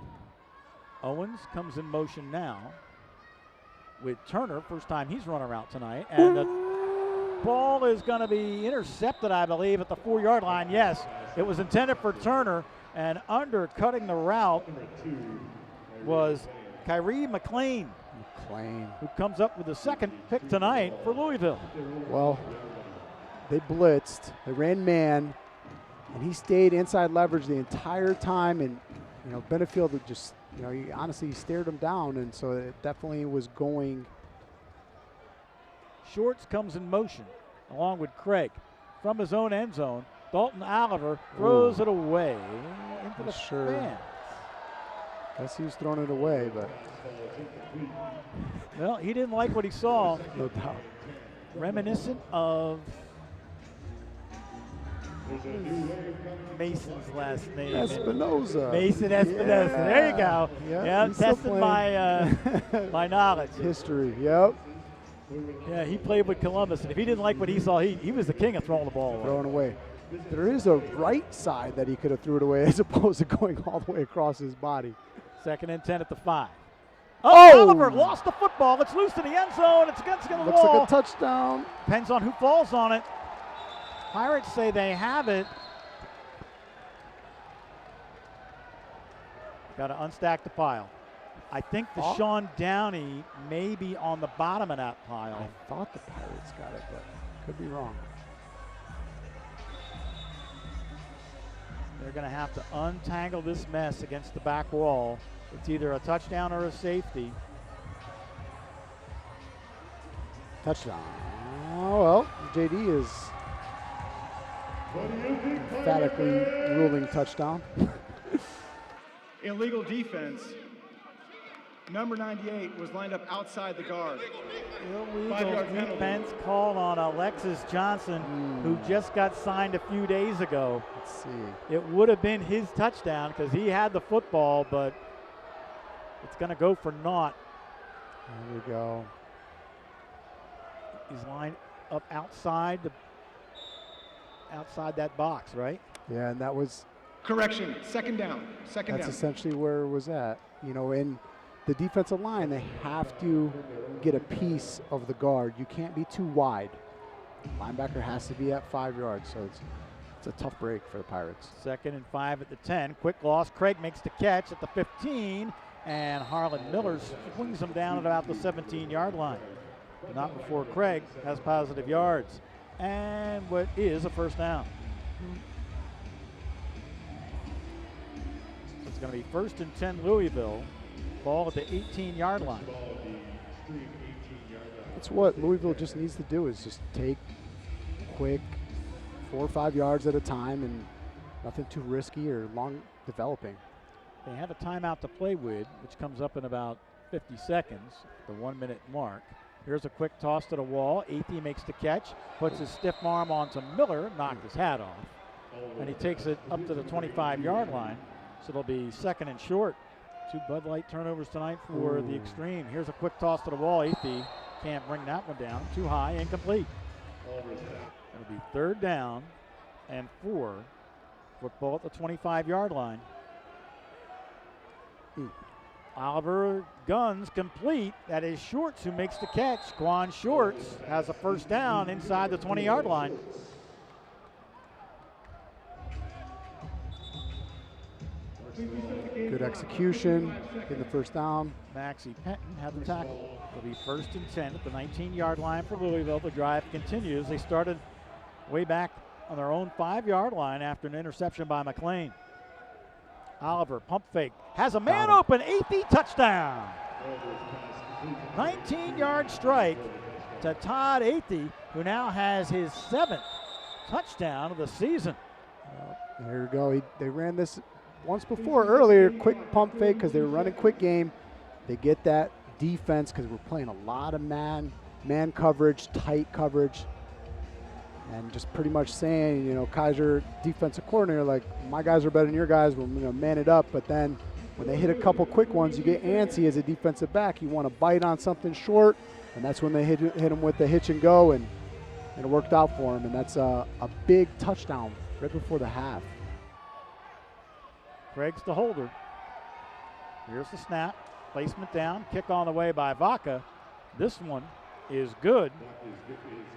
Owens comes in motion now with Turner. First time he's run a route tonight. And the ball is going to be intercepted, I believe, at the 4-yard line. Yes, it was intended for Turner, and undercutting the route was Kyrie McLean, who comes up with the 2nd pick tonight for Louisville. Well, they blitzed, they ran man, and he stayed inside leverage the entire time, and Benefield just, he honestly stared him down, and so it definitely was going. Shorts comes in motion along with Craig from his own end zone. Dalton Oliver throws it away into the stands. Guess he was throwing it away, but. Well, he didn't like what he saw. No doubt. Reminiscent of Mason's last name. Espinoza. Mason Espinoza. Yeah. There you go. Yeah, Yeah, he's still testing my my knowledge. History. Yep. Yeah, he played with Columbus, and if he didn't like what he saw, he was the king of throwing the ball away. Throwing away. There is a right side that he could have threw it away as opposed to going all the way across his body. 2nd and 10 at the 5. Oh, Oliver lost the football. It's loose to the end zone. It's against the wall. Looks like a touchdown. Depends on who falls on it. Pirates say they have it. Got to unstack the pile. I think Deshaun Downey may be on the bottom of that pile. I thought the Pirates got it, but could be wrong. They're going to have to untangle this mess against the back wall. It's either a touchdown or a safety. Touchdown. Oh, well, JD is emphatically ruling touchdown. Illegal defense. Number 98 was lined up outside the guard. Illegal defense called on Alexis Johnson, who just got signed a few days ago. Let's see. It would have been his touchdown because he had the football, but it's going to go for naught. There we go. He's lined up outside that box, right? Yeah, and that was... Correction, 2nd down. That's essentially where it was at. You know, in the defensive line, they have to get a piece of the guard. You can't be too wide. Linebacker has to be at 5 yards, so it's a tough break for the Pirates. 2nd and 5 at the 10. Quick loss. Craig makes the catch at the 15, and Harlan Miller swings him down at about the 17-yard line. Not before Craig has positive yards. And what is a first down. So it's going to be 1st and 10 Louisville. Ball at the 18-yard line. That's what Louisville just needs to do, is just take quick 4 or 5 yards at a time and nothing too risky or long developing. They have a timeout to play with, which comes up in about 50 seconds, the 1-minute mark. Here's a quick toss to the wall. Athey makes the catch, puts his stiff arm onto Miller, knocked his hat off, and he takes it up to the 25-yard line. So it'll be 2nd and short. 2 Bud Light turnovers tonight for the Extreme. Here's a quick toss to the wall. Athey can't bring that one down. Too high, incomplete. It'll be 3rd down and 4. Football at the 25-yard line. Oliver guns complete. That is Shorts who makes the catch. Quan Shorts has a first down inside the 20-yard line. Good execution, getting the first down. Maxie Penton had the tackle. It'll be 1st and 10 at the 19-yard line for Louisville. The drive continues. They started way back on their own 5-yard line after an interception by McLean. Oliver, pump fake, has a man open, Athey, touchdown. 19-yard strike to Todd Athey, who now has his 7th touchdown of the season. There we go. They ran this once before earlier, quick pump fake because they were running quick game. They get that defense because we're playing a lot of man coverage, tight coverage. And just pretty much saying, you know, Kaiser, defensive coordinator, like, my guys are better than your guys. We're going to man it up. But then when they hit a couple quick ones, you get antsy as a defensive back. You want to bite on something short, and that's when they hit him with the hitch and go, and it worked out for him. And that's a big touchdown right before the half. Craig's the holder. Here's the snap. Placement down. Kick on the way by Vaca. This one is good,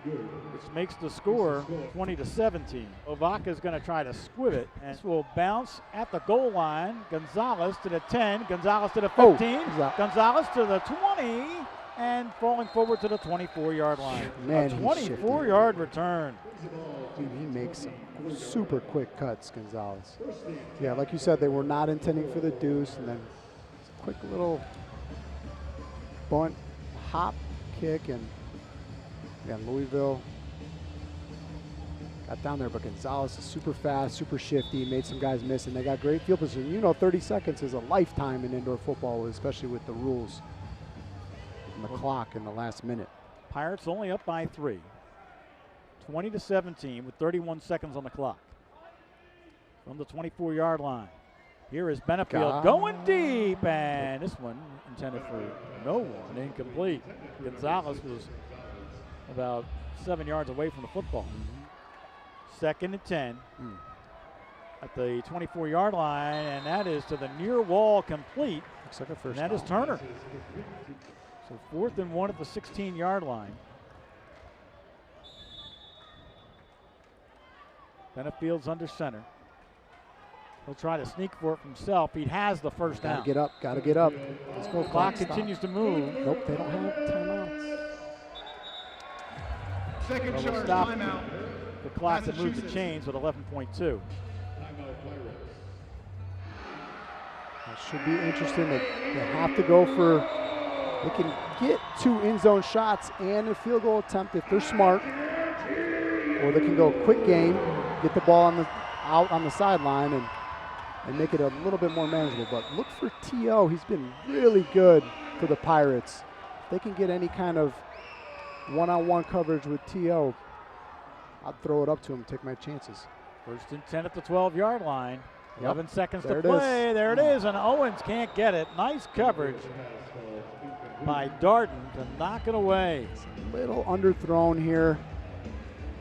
which makes the score 20-17. Vaca is going to try to squib it, and this will bounce at the goal line. Gonzalez to the 10, Gonzalez to the 15, Gonzalez to the 20, and falling forward to the 24-yard line. Man, a 24-yard return. Dude, he makes some super quick cuts, Gonzalez. Yeah, like you said, they were not intending for the deuce, and then quick little bunt, hop, kick, and again, Louisville got down there, but Gonzalez is super fast, super shifty, made some guys miss, and they got great field position. You know, 30 seconds is a lifetime in indoor football, especially with the rules and the clock in the last minute. Pirates only up by 3. 20-17 with 31 seconds on the clock. from the 24-yard line. Here is Benefield going deep, and this one intended for no one, incomplete. Gonzalez was about 7 yards away from the football. 2nd and 10 at the 24-yard line, and that is to the near wall complete. Looks like a first and that is Turner. So 4th and 1 at the 16-yard line. Benefield's under center. He'll try to sneak for it himself. He has the first down. Gotta get up. Let's go. Clock continues to move. Nope, they don't have timeouts. Second charge, Stop timeout. the clock to move the chains with 11.2. That should be interesting. They have to go for, they can get 2 end zone shots and a field goal attempt if they're smart. Or they can go quick game, get the ball out on the sideline and make it a little bit more manageable. But look for T.O. He's been really good for the Pirates. If they can get any kind of one-on-one coverage with T.O., I'd throw it up to him, take my chances. 1st and 10 at the 12-yard line. 11 seconds There to it play. is. There it is, and Owens can't get it. Nice coverage by Darden to knock it away. A little underthrown here.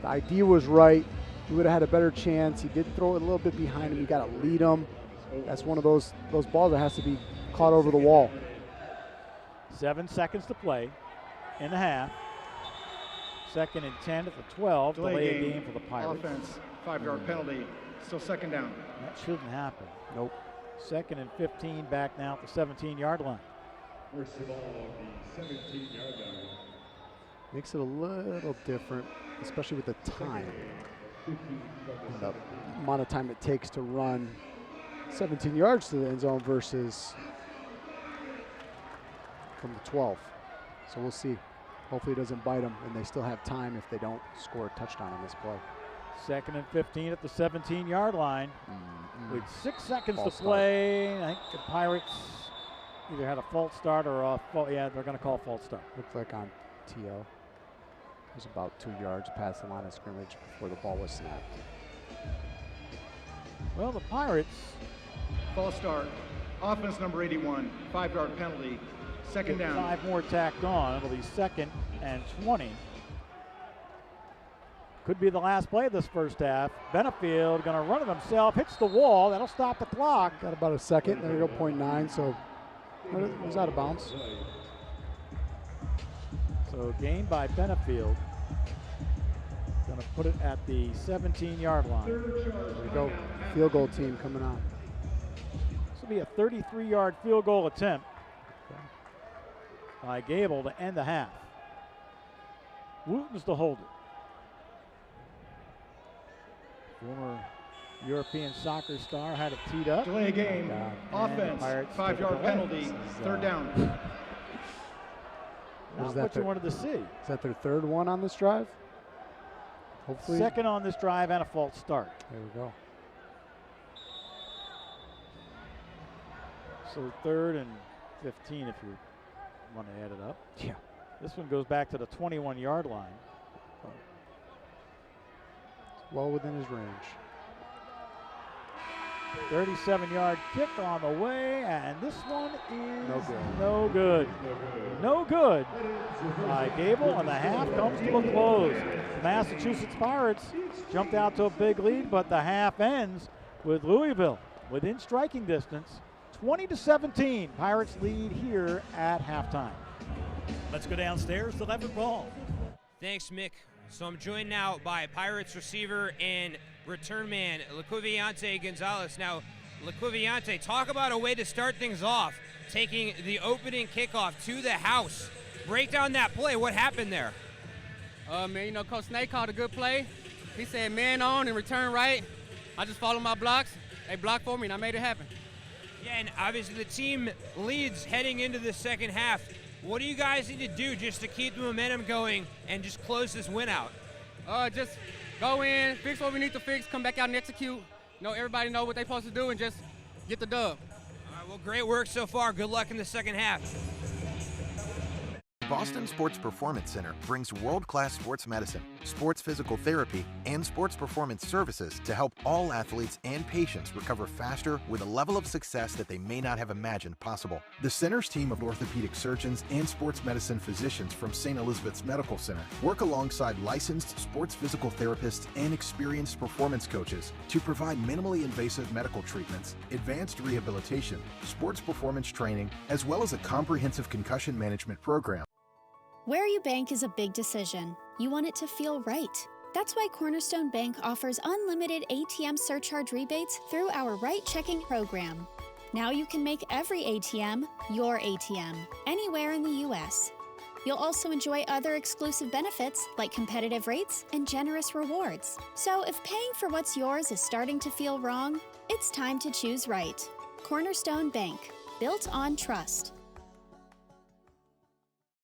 The idea was right. He would have had a better chance. He did throw it a little bit behind him. You got to lead him. That's one of those balls that has to be caught over the wall. 7 seconds to play in the half. 2nd and 10 at the 12. Delay game for the Pirates. Offense, 5-yard penalty. Still 2nd down. That shouldn't happen. Nope. 2nd and 15 back now at the 17-yard line. First of all, the 17-yard line. Makes it a little different, especially with the time. And the amount of time it takes to run 17 yards to the end zone versus from the 12. So we'll see. Hopefully it doesn't bite them, and they still have time if they don't score a touchdown on this play. 2nd and 15 at the 17-yard line. With 6 seconds False to play, I think the Pirates either had a false start or a they're going to call false start. Looks like on T.O. It was about 2 yards past the line of scrimmage before the ball was snapped. Well, the Pirates. False start. Offense number 81, 5-yard penalty. 2nd down. 5 more tacked on. It'll be 2nd and 20. Could be the last play of this first half. Benefield going to run it himself, hits the wall. That'll stop the clock. Got about a second. There you go, 0.9. So it was out of bounds. So gain by Benefield. Going to put it at the 17-yard line. There we go. Field goal team coming on. This will be a 33-yard field goal attempt by Gable to end the half. Wooten's the holder. Former European soccer star had it teed up. Delay game. Offense, 5-yard penalty. 3rd down. Not what you wanted to see. Is that their 3rd one on this drive? Hopefully. 2nd on this drive and a false start. There we go. So 3rd and 15 if you want to add it up. Yeah. This one goes back to the 21-yard line. Well within his range. 37-yard kick on the way, and this one is no good. No good by Gable, and the half comes to a close. The Massachusetts Pirates jumped out to a big lead, but the half ends with Louisville within striking distance. 20-17, Pirates lead here at halftime. Let's go downstairs to Levitt Ball. Thanks, Mick. So I'm joined now by Pirates receiver and return man, Lequiviante Gonzalez. Now, Lequiviante, talk about a way to start things off, taking the opening kickoff to the house. Break down that play. What happened there? Man, Coach Snake called a good play. He said man on and return right. I just followed my blocks. They blocked for me, and I made it happen. Yeah, and obviously the team leads heading into the second half. What do you guys need to do just to keep the momentum going and just close this win out? Just go in, fix what we need to fix, come back out and execute. Everybody know what they're supposed to do and just get the dub. All right, well, great work so far. Good luck in the second half. Boston Sports Performance Center brings world-class sports medicine, sports physical therapy, and sports performance services to help all athletes and patients recover faster with a level of success that they may not have imagined possible. The center's team of orthopedic surgeons and sports medicine physicians from St. Elizabeth's Medical Center work alongside licensed sports physical therapists and experienced performance coaches to provide minimally invasive medical treatments, advanced rehabilitation, sports performance training, as well as a comprehensive concussion management program. Where you bank is a big decision. You want it to feel right. That's why Cornerstone Bank offers unlimited ATM surcharge rebates through our Right Checking program. Now you can make every ATM your ATM, anywhere in the U.S. You'll also enjoy other exclusive benefits like competitive rates and generous rewards. So if paying for what's yours is starting to feel wrong, it's time to choose right. Cornerstone Bank, built on trust.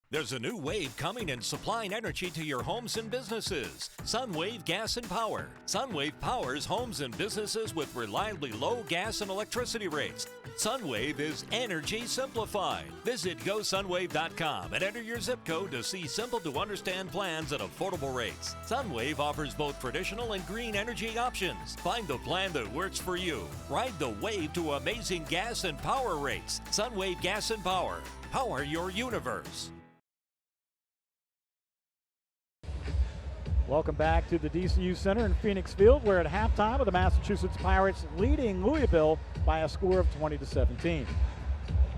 There's a new wave coming and supplying energy to your homes and businesses. Sunwave Gas and Power. Sunwave powers homes and businesses with reliably low gas and electricity rates. Sunwave is energy simplified. Visit GoSunwave.com and enter your zip code to see simple-to-understand plans at affordable rates. Sunwave offers both traditional and green energy options. Find the plan that works for you. Ride the wave to amazing gas and power rates. Sunwave Gas and Power. Power your universe. Welcome back to the DCU Center in Phoenix Field. We're at halftime with the Massachusetts Pirates leading Louisville by a score of 20-17.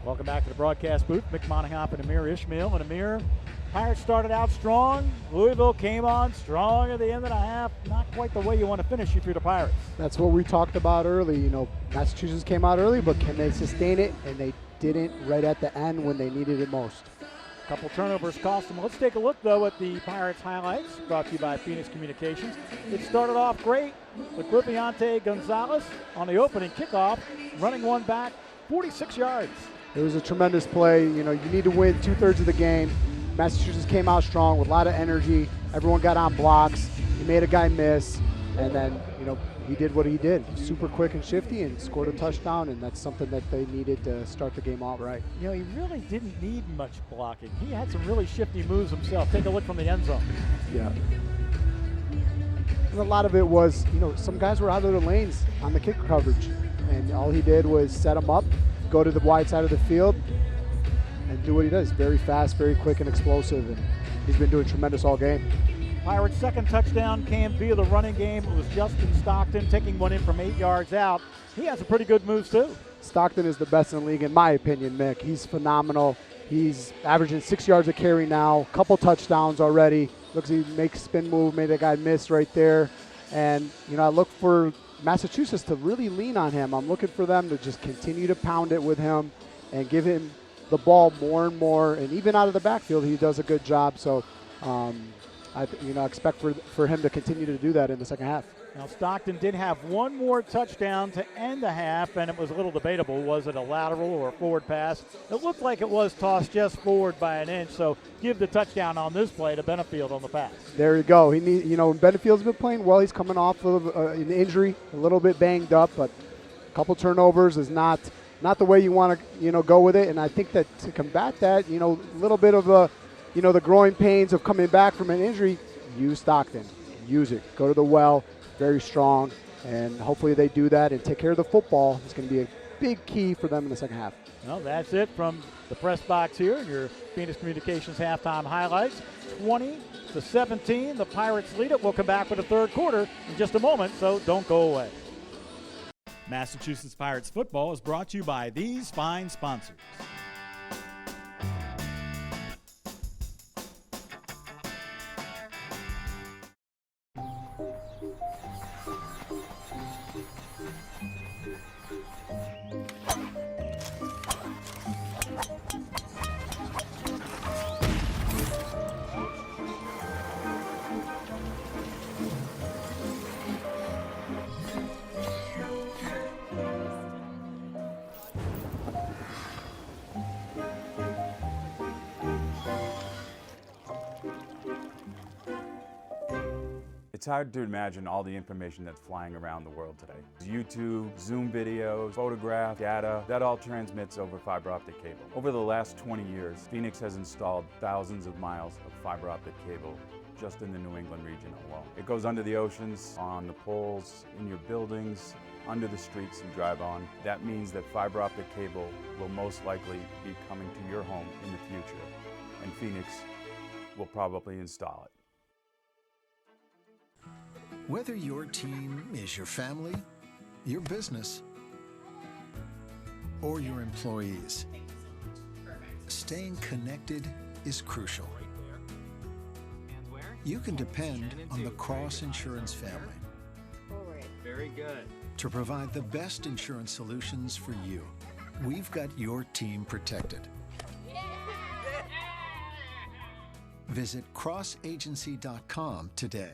Welcome back to the broadcast booth. Mick Monahoff and Amir Ishmael. And Amir, Pirates started out strong. Louisville came on strong at the end of the half. Not quite the way you want to finish if you're the Pirates. That's what we talked about early. You know, Massachusetts came out early, but can they sustain it? And they didn't right at the end when they needed it most. Couple turnovers cost them. Let's take a look, though, at the Pirates highlights brought to you by Phoenix Communications. It started off great with Liquiviante Gonzalez on the opening kickoff, running one back 46 yards. It was a tremendous play. You know, you need to win 2/3 of the game. Massachusetts came out strong with a lot of energy. Everyone got on blocks. He made a guy miss, and then, you know, he did what he did. Super quick and shifty and scored a touchdown, and that's something that they needed to start the game out right. You know, he really didn't need much blocking. He had some really shifty moves himself. Take a look from the end zone. Yeah. And a lot of it was, you know, some guys were out of their lanes on the kick coverage, and all he did was set them up, go to the wide side of the field, and do what he does. Very fast, very quick and explosive, and he's been doing tremendous all game. Pirates' second touchdown came via the running game. It was Justin Stockton taking one in from 8 yards out. He has some pretty good moves, too. Stockton is the best in the league, in my opinion, Mick. He's phenomenal. He's averaging 6 yards a carry now, couple touchdowns already. Looks like he makes a spin move, made a guy miss right there. And, you know, I look for Massachusetts to really lean on him. I'm looking for them to just continue to pound it with him and give him the ball more and more. And even out of the backfield, he does a good job. So, I expect for him to continue to do that in the second half. Now, Stockton did have one more touchdown to end the half, and it was a little debatable. Was it a lateral or a forward pass? It looked like it was tossed just forward by an inch, so give the touchdown on this play to Benefield on the pass. There you go. Benefield's been playing well. He's coming off of an injury, a little bit banged up, but a couple turnovers is not the way you want to, go with it. And I think that to combat that, a little bit of the growing pains of coming back from an injury, use Stockton. Use it. Go to the well. Very strong. And hopefully they do that and take care of the football. It's going to be a big key for them in the second half. Well, that's it from the press box here. Your Phoenix Communications halftime highlights. 20-17. The Pirates lead it. We'll come back with the third quarter in just a moment, so don't go away. Massachusetts Pirates football is brought to you by these fine sponsors. It's hard to imagine all the information that's flying around the world today. YouTube, Zoom videos, photograph, data, that all transmits over fiber optic cable. Over the last 20 years, Phoenix has installed thousands of miles of fiber optic cable just in the New England region alone. It goes under the oceans, on the poles, in your buildings, under the streets you drive on. That means that fiber optic cable will most likely be coming to your home in the future, and Phoenix will probably install it. Whether your team is your family, your business, or your employees, staying connected is crucial. You can depend on the Cross Insurance family Very good. to provide the best insurance solutions for you. We've got your team protected. Visit crossagency.com today.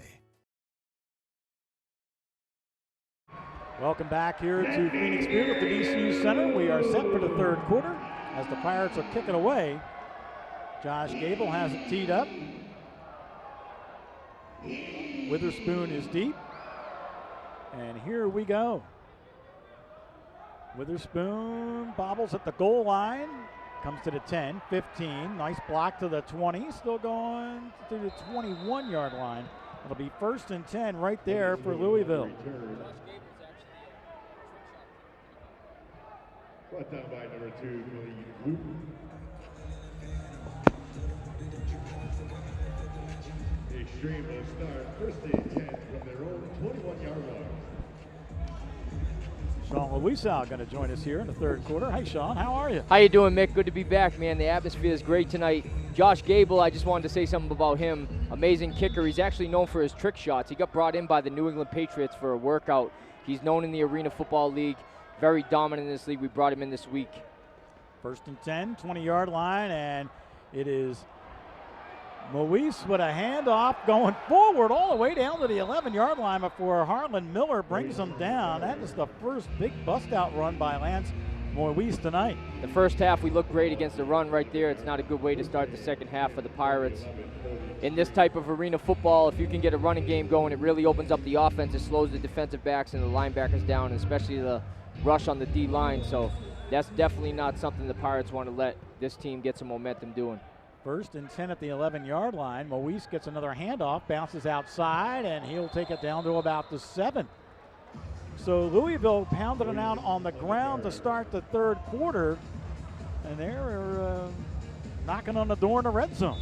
Welcome back here to Phoenix Field at the DCU Center. We are set for the third quarter as the Pirates are kicking away. Josh Gable has it teed up. Witherspoon is deep. And here we go. Witherspoon bobbles at the goal line. Comes to the 10, 15. Nice block to the 20. Still going to the 21-yard line. It'll be 1st and 10 right there for Louisville. Brought down by number 2, Billy Luke. The Extreme will start 1st and 10 from their own 21-yard line. Sean Louisville going to join us here in the third quarter. Hey, Sean, how are you? How you doing, Mick? Good to be back, man. The atmosphere is great tonight. Josh Gable, I just wanted to say something about him. Amazing kicker. He's actually known for his trick shots. He got brought in by the New England Patriots for a workout. He's known in the Arena Football League. Very dominant in this league. We brought him in this week. 1st and 10, 20-yard line, and it is Moise with a handoff going forward all the way down to the 11-yard line before Harlan Miller brings him down. That is the first big bust-out run by Lance Moise tonight. The first half, we looked great against the run right there. It's not a good way to start the second half for the Pirates. In this type of arena football, if you can get a running game going, it really opens up the offense. It slows the defensive backs and the linebackers down, especially the rush on the D-line. So that's definitely not something the Pirates want to let this team get some momentum doing. 1st and 10 at the 11-yard line. Moise gets another handoff, bounces outside, and he'll take it down to about the 7. So Louisville pounded it out on the ground to start the third quarter, and they're knocking on the door in the red zone.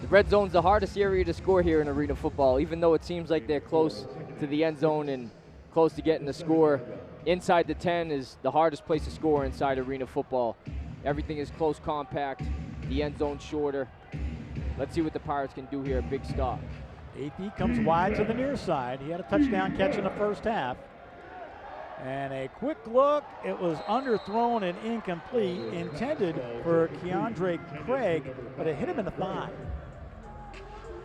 The red zone's the hardest area to score here in arena football, even though it seems like they're close to the end zone and close to getting the score. Inside the 10 is the hardest place to score inside arena football. Everything is close, compact, the end zone shorter. Let's see what the Pirates can do here. Big stop. AP comes wide to the near side. He had a touchdown catch in the first half. And a quick look, it was underthrown and incomplete, intended for Keandre Craig, but it hit him in the thigh.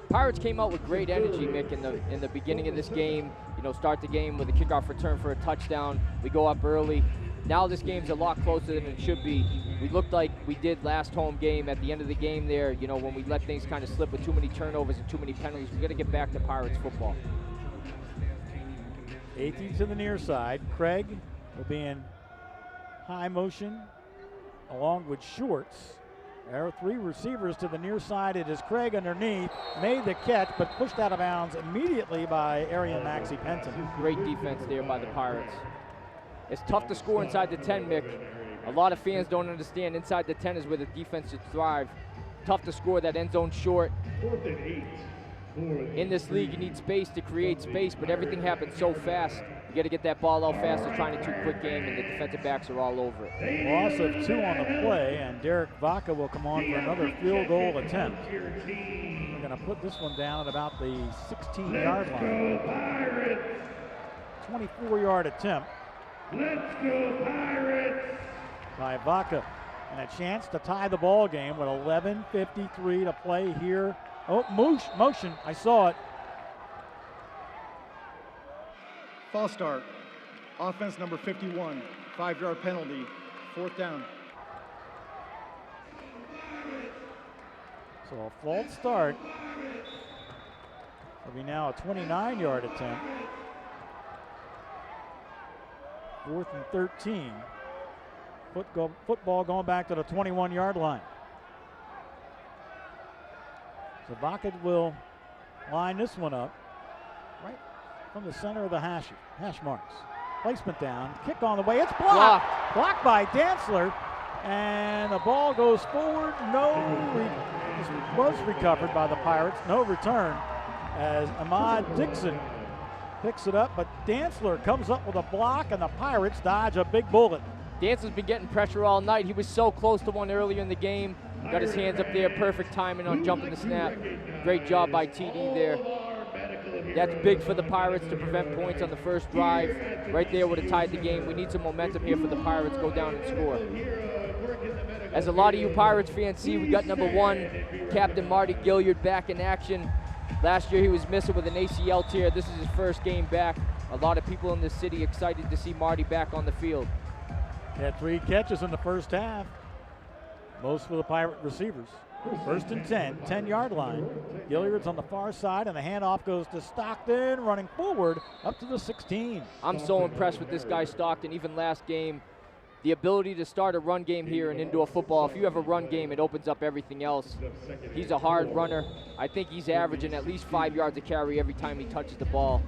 Pirates came out with great energy, Mick, in the beginning of this game. You know, start the game with a kickoff return for a touchdown. We go up early. Now this game's a lot closer than it should be. We looked like we did last home game at the end of the game there, you know, when we let things kind of slip with too many turnovers and too many penalties. We've got to get back to Pirates football. 18 to the near side. Craig will be in high motion along with Shorts. There are 3 receivers to the near side. It is Craig underneath, made the catch, but pushed out of bounds immediately by Arian Maxey Penton. Great defense there by the Pirates. It's tough to score inside the 10, Mick. A lot of fans don't understand inside the 10 is where the defense should thrive. Tough to score that end zone short. 4th and 8. In this league, you need space to create space, but everything happens so fast. You got to get that ball out fast. They're trying to do quick game, and the defensive backs are all over it. Loss of 2 on the play, and Derek Vaca will come on for another field goal attempt. We're going to put this one down at about the 16-yard line. 24-yard attempt. Let's go Pirates! By Vaca, and a chance to tie the ball game with 11:53 to play here. Oh, motion, I saw it. False start. Offense number 51, 5-yard penalty, 4th down. So a false start. It'll be now a 29-yard attempt. 4th and 13. Football going back to the 21-yard line. So Vaca will line this one up right from the center of the hash marks. Placement down, kick on the way, it's blocked. Blocked by Dantzler, and the ball goes forward. Was recovered by the Pirates, no return, as Ahmad Dixon picks it up, but Dantzler comes up with a block, and the Pirates dodge a big bullet. Dantzler's been getting pressure all night. He was so close to one earlier in the game. Got his hands up there, perfect timing on jumping the snap. Great job by TD there. That's big for the Pirates to prevent points on the first drive. Right there would have tied the game. We need some momentum here for the Pirates. Go down and score. As a lot of you Pirates fans see, we got number 1, Captain Marty Gilliard, back in action. Last year he was missing with an ACL tear. This is his first game back. A lot of people in the city excited to see Marty back on the field. Had 3 catches in the first half, most for the Pirate receivers. 1st and 10, 10-yard line. Gilliard's on the far side, and the handoff goes to Stockton, running forward up to the 16. I'm so impressed with this guy, Stockton. Even last game, the ability to start a run game here in indoor football. If you have a run game, it opens up everything else. He's a hard runner. I think he's averaging at least 5 yards a carry every time he touches the ball.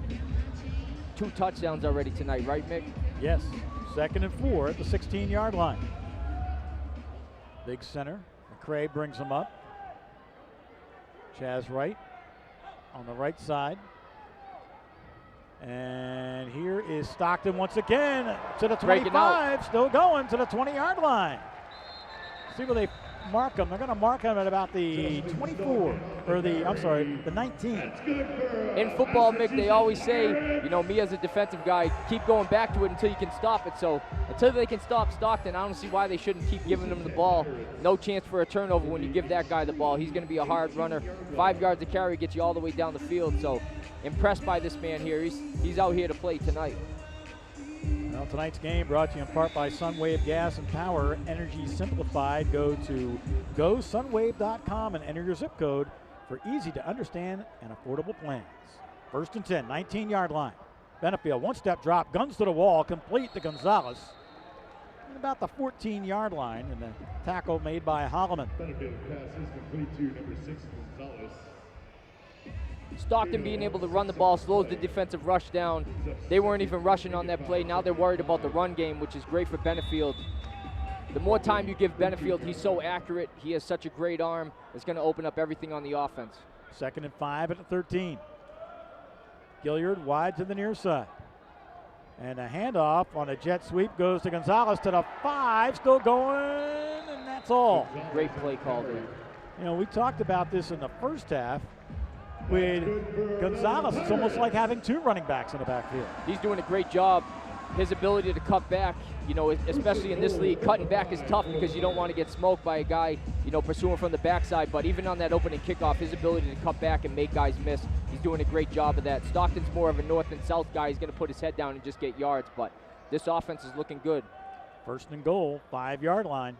2 touchdowns already tonight, right, Mick? Yes. 2nd and 4 at the 16-yard line. Big center. McCray brings him up. Chaz Wright on the right side. And here is Stockton once again to the 25, still going to the 20-yard line. See where they mark him. They're going to mark him at about the 24, or the 19. In football, Mick, they always say, you know, me as a defensive guy, keep going back to it until you can stop it. So until they can stop Stockton, I don't see why they shouldn't keep giving him the ball. No chance for a turnover when you give that guy the ball. He's going to be a hard runner. 5 yards of carry gets you all the way down the field. So impressed by this man here. He's out here to play tonight. Well, tonight's game brought to you in part by Sunwave Gas and Power. Energy simplified. Go to GoSunwave.com and enter your zip code for easy to understand and affordable plans. 1st and 10, 19-yard line. Benefield, 1-step drop, guns to the wall, complete to Gonzalez. And about the 14-yard line, and the tackle made by Holloman. Benefield pass is complete to number 6, Gonzalez. Stockton being able to run the ball slows the defensive rush down. They weren't even rushing on that play. Now they're worried about the run game, which is great for Benefield. The more time you give Benefield, he's so accurate. He has such a great arm. It's going to open up everything on the offense. 2nd and 5 at the 13. Gilliard wide to the near side. And a handoff on a jet sweep goes to Gonzalez to the 5, still going, and that's all. Great play call there. You know, we talked about this in the first half. With Gonzalez, it's almost like having 2 running backs in the backfield. He's doing a great job. His ability to cut back, you know, especially in this league, cutting back is tough because you don't want to get smoked by a guy, you know, pursuing from the backside. But even on that opening kickoff, his ability to cut back and make guys miss, he's doing a great job of that. Stockton's more of a north and south guy. He's going to put his head down and just get yards. But this offense is looking good. 1st and goal, 5-yard line.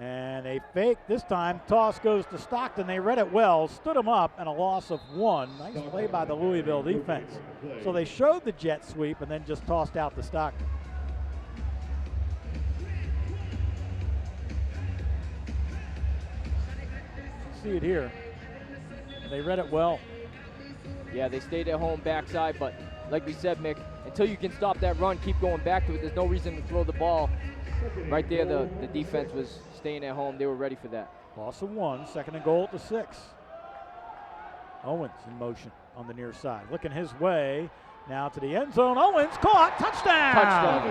And a fake this time. Toss goes to Stockton. They read it well, stood him up, and a loss of 1. Nice play by the Louisville defense. So they showed the jet sweep and then just tossed out to Stockton. See it here. They read it well. Yeah, they stayed at home backside, but like we said, Mick, until you can stop that run, keep going back to it. There's no reason to throw the ball. Right there, the defense was staying at home. They were ready for that. Loss of 1, 2nd and goal at the 6. Owens in motion on the near side. Looking his way. Now to the end zone. Owens caught. Touchdown!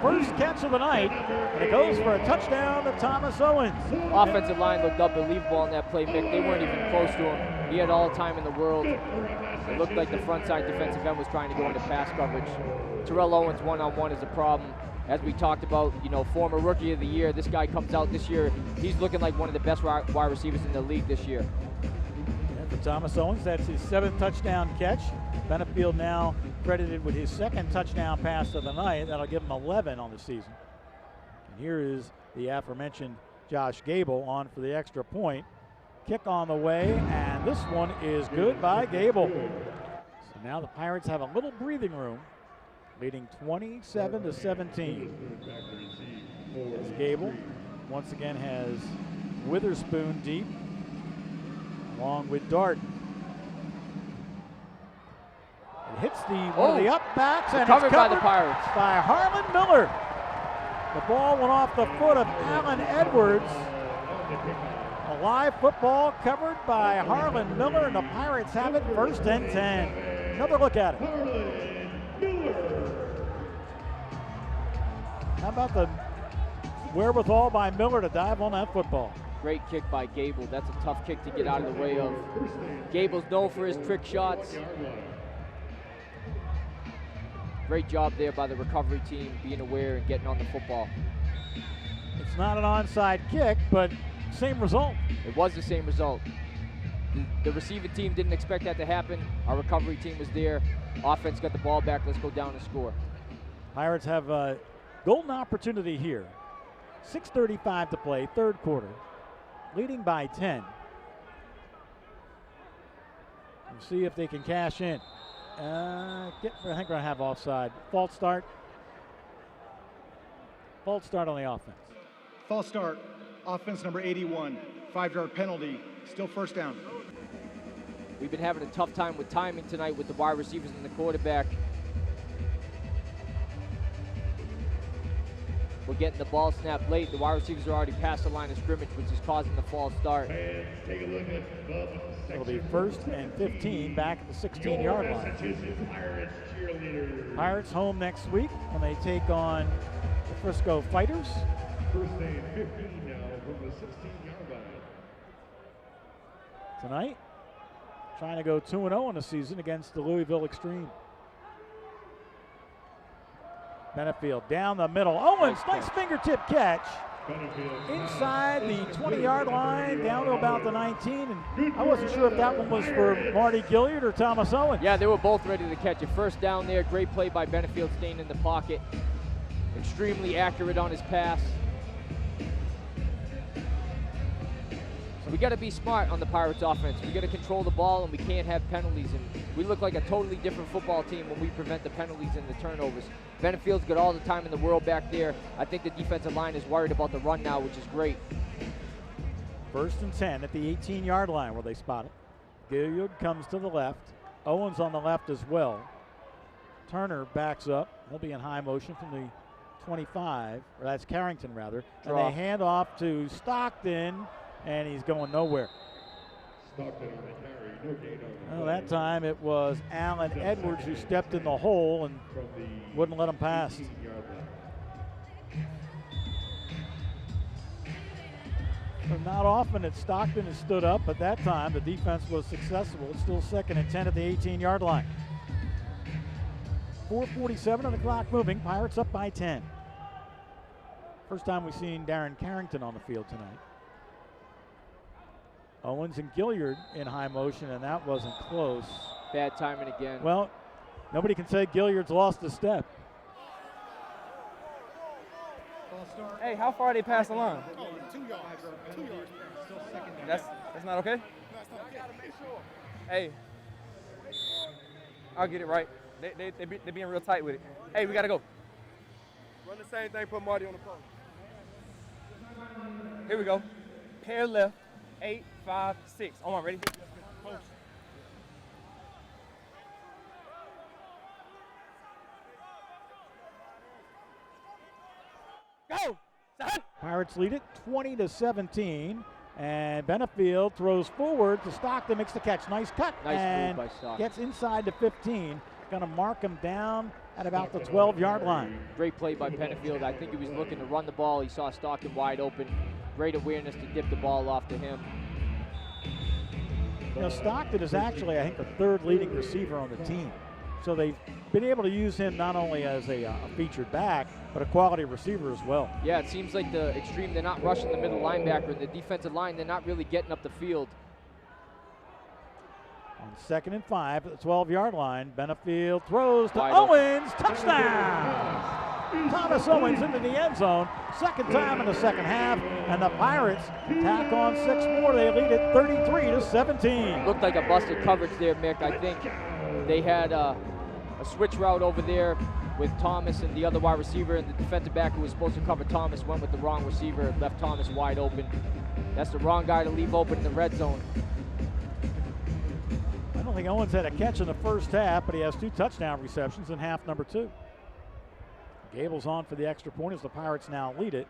First catch of the night. And it goes for a touchdown to Thomas Owens. Offensive line looked unbelievable on that play, Mick. They weren't even close to him. He had all the time in the world. It looked like the front side defensive end was trying to go into pass coverage. Terrell Owens one-on-one is a problem. As we talked about, you know, former Rookie of the Year. This guy comes out this year. He's looking like one of the best wide receivers in the league this year. And for Thomas Owens, that's his 7th touchdown catch. Benefield now credited with his 2nd touchdown pass of the night. That'll give him 11 on the season. And here is the aforementioned Josh Gable on for the extra point. Kick on the way, and this one is good by Gable. So now the Pirates have a little breathing room, leading 27-17. As Gable once again has Witherspoon deep, along with Darden. It hits one of the up backs, and it's covered by the Pirates. By Harlan Miller. The ball went off the foot of Alan Edwards. A live football covered by Harlan Miller, and the Pirates have it 1st and 10. Another look at it. How about the wherewithal by Miller to dive on that football? Great kick by Gable. That's a tough kick to get out of the way of. Gable's known for his trick shots. Great job there by the recovery team, being aware and getting on the football. It's not an onside kick, but same result. It was the same result. The receiving team didn't expect that to happen. Our recovery team was there. Offense got the ball back. Let's go down and score. Pirates have a golden opportunity here. 6:35 to play, 3rd quarter. Leading by 10. We'll see if they can cash in. I think we're going to have offside. False start. False start on the offense. False start. Offense number 81. 5-yard penalty. Still 1st down. We've been having a tough time with timing tonight with the wide receivers and the quarterback. We're getting the ball snapped late. The wide receivers are already past the line of scrimmage, which is causing the false start. Take a look at It'll be 1st and 15 back at the 16-yard line. Pirates home next week when they take on the Frisco Fighters. 1st and 15 now from the 16-yard line. Tonight, trying to go 2-0 in the season against the Louisville Xtreme. Benefield down the middle. Owens, nice fingertip catch. Inside the 20-yard line, down to about the 19. And I wasn't sure if that one was for Marty Gilliard or Thomas Owens. Yeah, they were both ready to catch it. 1st down there, great play by Benefield, staying in the pocket. Extremely accurate on his pass. So we got to be smart on the Pirates offense. We got to control the ball, and we can't have penalties. And we look like a totally different football team when we prevent the penalties and the turnovers. Benefield's got all the time in the world back there. I think the defensive line is worried about the run now, which is great. 1st and 10 at the 18-yard line where they spot it. Gilliard comes to the left. Owens on the left as well. Turner backs up. He'll be in high motion from the 25, or that's Carrington rather. And they hand off to Stockton, and he's going nowhere. Well, that time it was Alan Edwards who stepped in the hole and wouldn't let him pass. So not often that Stockton has stood up, but that time the defense was successful. It's still 2nd and 10 at the 18-yard line. 4:47 on the clock moving. Pirates up by 10. First time we've seen Darren Carrington on the field tonight. Owens and Gilliard in high motion, and that wasn't close. Bad timing again. Well, nobody can say Gilliard's lost a step. Hey, how far did they pass the line? 2 yards. 2 yards. Still 2nd down. That's not okay? Hey, I'll get it right. They being real tight with it. Hey, we got to go. Run the same thing, put Marty on the post. Here we go. Pair left, 8, 5, 6. On one, ready? Post. Go! Pirates lead it 20-17, and Benefield throws forward to Stockton, makes the catch. Nice cut. Nice move by Stockton. Gets inside the 15. Going to mark him down at about the 12-yard line. Great play by Benefield. I think he was looking to run the ball. He saw Stockton wide open. Great awareness to dip the ball off to him. You know, Stockton is actually, I think, the 3rd leading receiver on the team. So they've been able to use him not only as a featured back, but a quality receiver as well. Yeah, it seems like the Xtreme, they're not rushing the middle linebacker. The defensive line, they're not really getting up the field. On 2nd and 5 at the 12-yard line, Benefield throws to Wide Owens. Touchdown! Thomas Owens into the end zone. Second time in the second half, and the Pirates tack on 6 more. They lead it 33-17. Looked like a busted coverage there, Mick. I think they had a switch route over there with Thomas and the other wide receiver, and the defensive back who was supposed to cover Thomas went with the wrong receiver, left Thomas wide open. That's the wrong guy to leave open in the red zone. I don't think Owens had a catch in the first half, but he has 2 touchdown receptions in half number 2. Gable's on for the extra point as the Pirates now lead it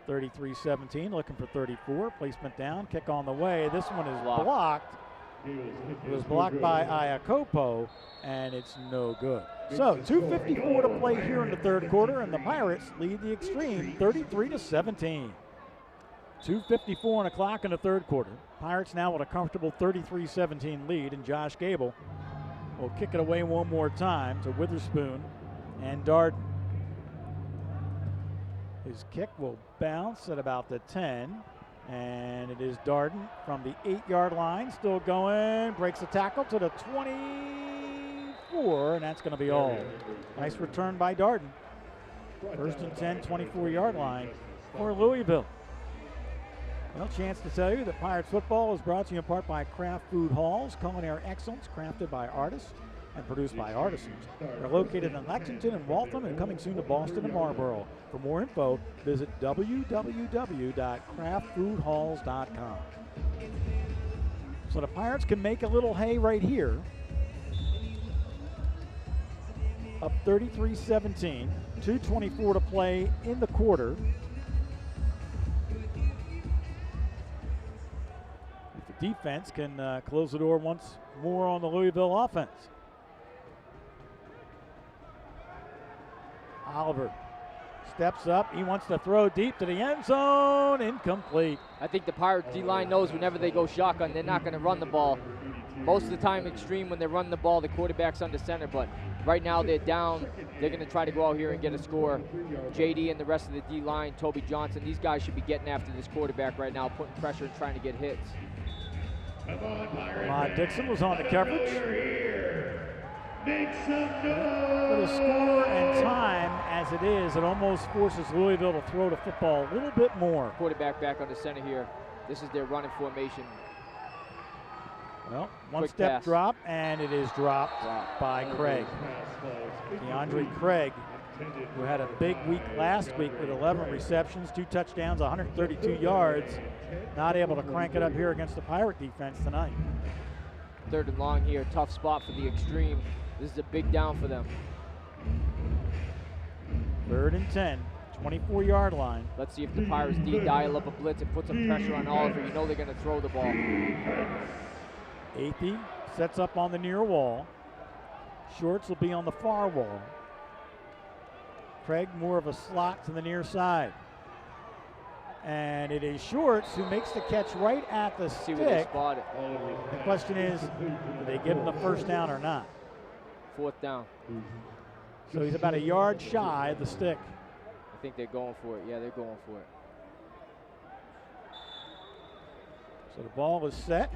33-17, looking for 34. Placement down, kick on the way. This one is blocked. It was blocked by Iakopo, and it's no good. So 2:54 to play here in the third quarter, and the Pirates lead the Xtreme 33-17. 2:54 on the clock in the third quarter. Pirates now with a comfortable 33-17 lead, and Josh Gable will kick it away one more time to Witherspoon and Darden. His kick will bounce at about the 10, and it is Darden from the 8-yard line, still going, breaks the tackle to the 24, and that's going to be all. Nice return by Darden. First and 10, 24-yard line for Louisville. Well, chance to tell you that Pirates football is brought to you in part by Kraft Food Halls, culinary excellence crafted by artists and produced by artisans. They're located in Lexington and Waltham and coming soon to Boston and Marlboro. For more info, visit www.craftfoodhalls.com. So the Pirates can make a little hay right here. Up 33-17, 2:24 to play in the quarter. If the defense can close the door once more on the Louisville offense. Oliver steps up. He wants to throw deep to the end zone. Incomplete. I think the Pirates D-line knows whenever they go shotgun, they're not going to run the ball. Most of the time, Xtreme, when they run the ball, the quarterback's under center, but right now they're down. They're going to try to go out here and get a score. JD and the rest of the D-line, Toby Johnson, these guys should be getting after this quarterback right now, putting pressure and trying to get hits. Ahmad Dixon was on the coverage. For the score and time as it is, it almost forces Louisville to throw the football a little bit more. Quarterback back under center here. This is their running formation. Well, one step drop, and it is dropped by Craig. DeAndre Craig, who had a big week last week with 11 receptions, 2 touchdowns, 132 yards, not able to crank it up here against the Pirate defense tonight. Third and long here, tough spot for the Xtreme. This is a big down for them. Third and 10, 24-yard line. Let's see if the Pirates D dial up a blitz and put some pressure on Oliver. You know they're going to throw the ball. Athey sets up on the near wall. Shorts will be on the far wall. Craig more of a slot to the near side. And it is Shorts who makes the catch right at the stick. See where they spot it. The question is, do they give him the first down or not? Fourth down. So he's about a yard shy of the stick. I think they're going for it. Yeah, they're going for it. So the ball is set.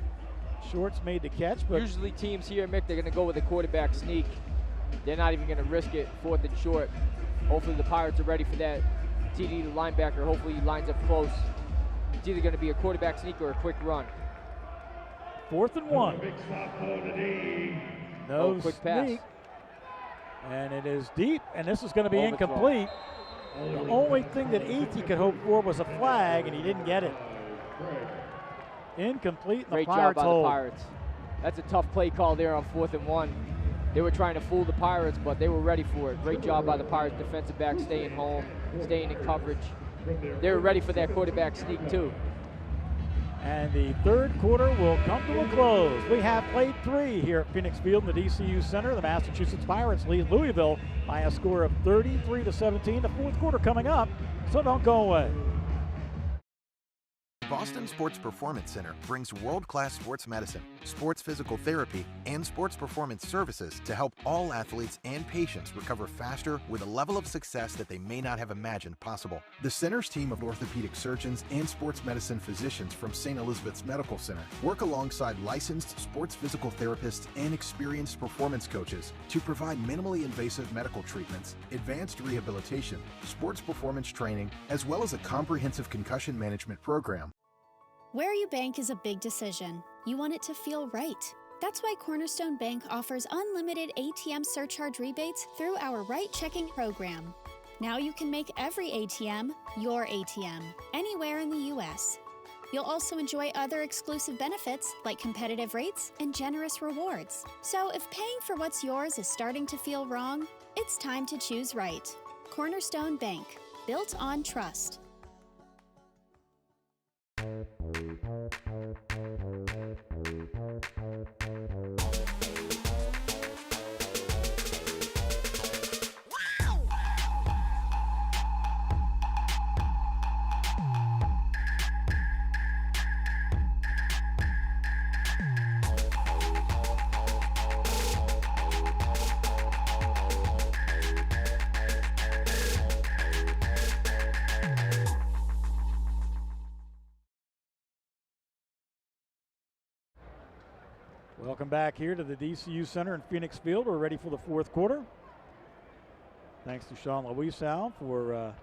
Shorts made the catch, but usually teams here, Mick, they're going to go with a quarterback sneak. They're not even going to risk it. Fourth and short. Hopefully the Pirates are ready for that. TD, the linebacker, hopefully he lines up close. It's either going to be a quarterback sneak or a quick run. 4th and 1. No quick sneak. pass. And it is deep, and this is going to be incomplete. The only thing that Athey could hope for was a flag, and he didn't get it. Incomplete. Great job by the Pirates. That's a tough play call there on 4th and 1. They were trying to fool the Pirates, but they were ready for it. Great job by the Pirates defensive back, staying home, staying in coverage. They were ready for that quarterback sneak too. And the third quarter will come to a close. We have played 3 here at Phoenix Field in the DCU Center. The Massachusetts Pirates lead Louisville by a score of 33-17. The fourth quarter coming up, so don't go away. Boston Sports Performance Center brings world-class sports medicine, sports physical therapy, and sports performance services to help all athletes and patients recover faster with a level of success that they may not have imagined possible. The center's team of orthopedic surgeons and sports medicine physicians from St. Elizabeth's Medical Center work alongside licensed sports physical therapists and experienced performance coaches to provide minimally invasive medical treatments, advanced rehabilitation, sports performance training, as well as a comprehensive concussion management program. Where you bank is a big decision. You want it to feel right. That's why Cornerstone Bank offers unlimited ATM surcharge rebates through our Right Checking program. Now you can make every ATM your ATM, anywhere in the U.S. You'll also enjoy other exclusive benefits like competitive rates and generous rewards. So if paying for what's yours is starting to feel wrong, it's time to choose right. Cornerstone Bank, built on trust. Welcome back here to the DCU Center in Phoenix Field. We're ready for the fourth quarter. Thanks to Sean Louisville for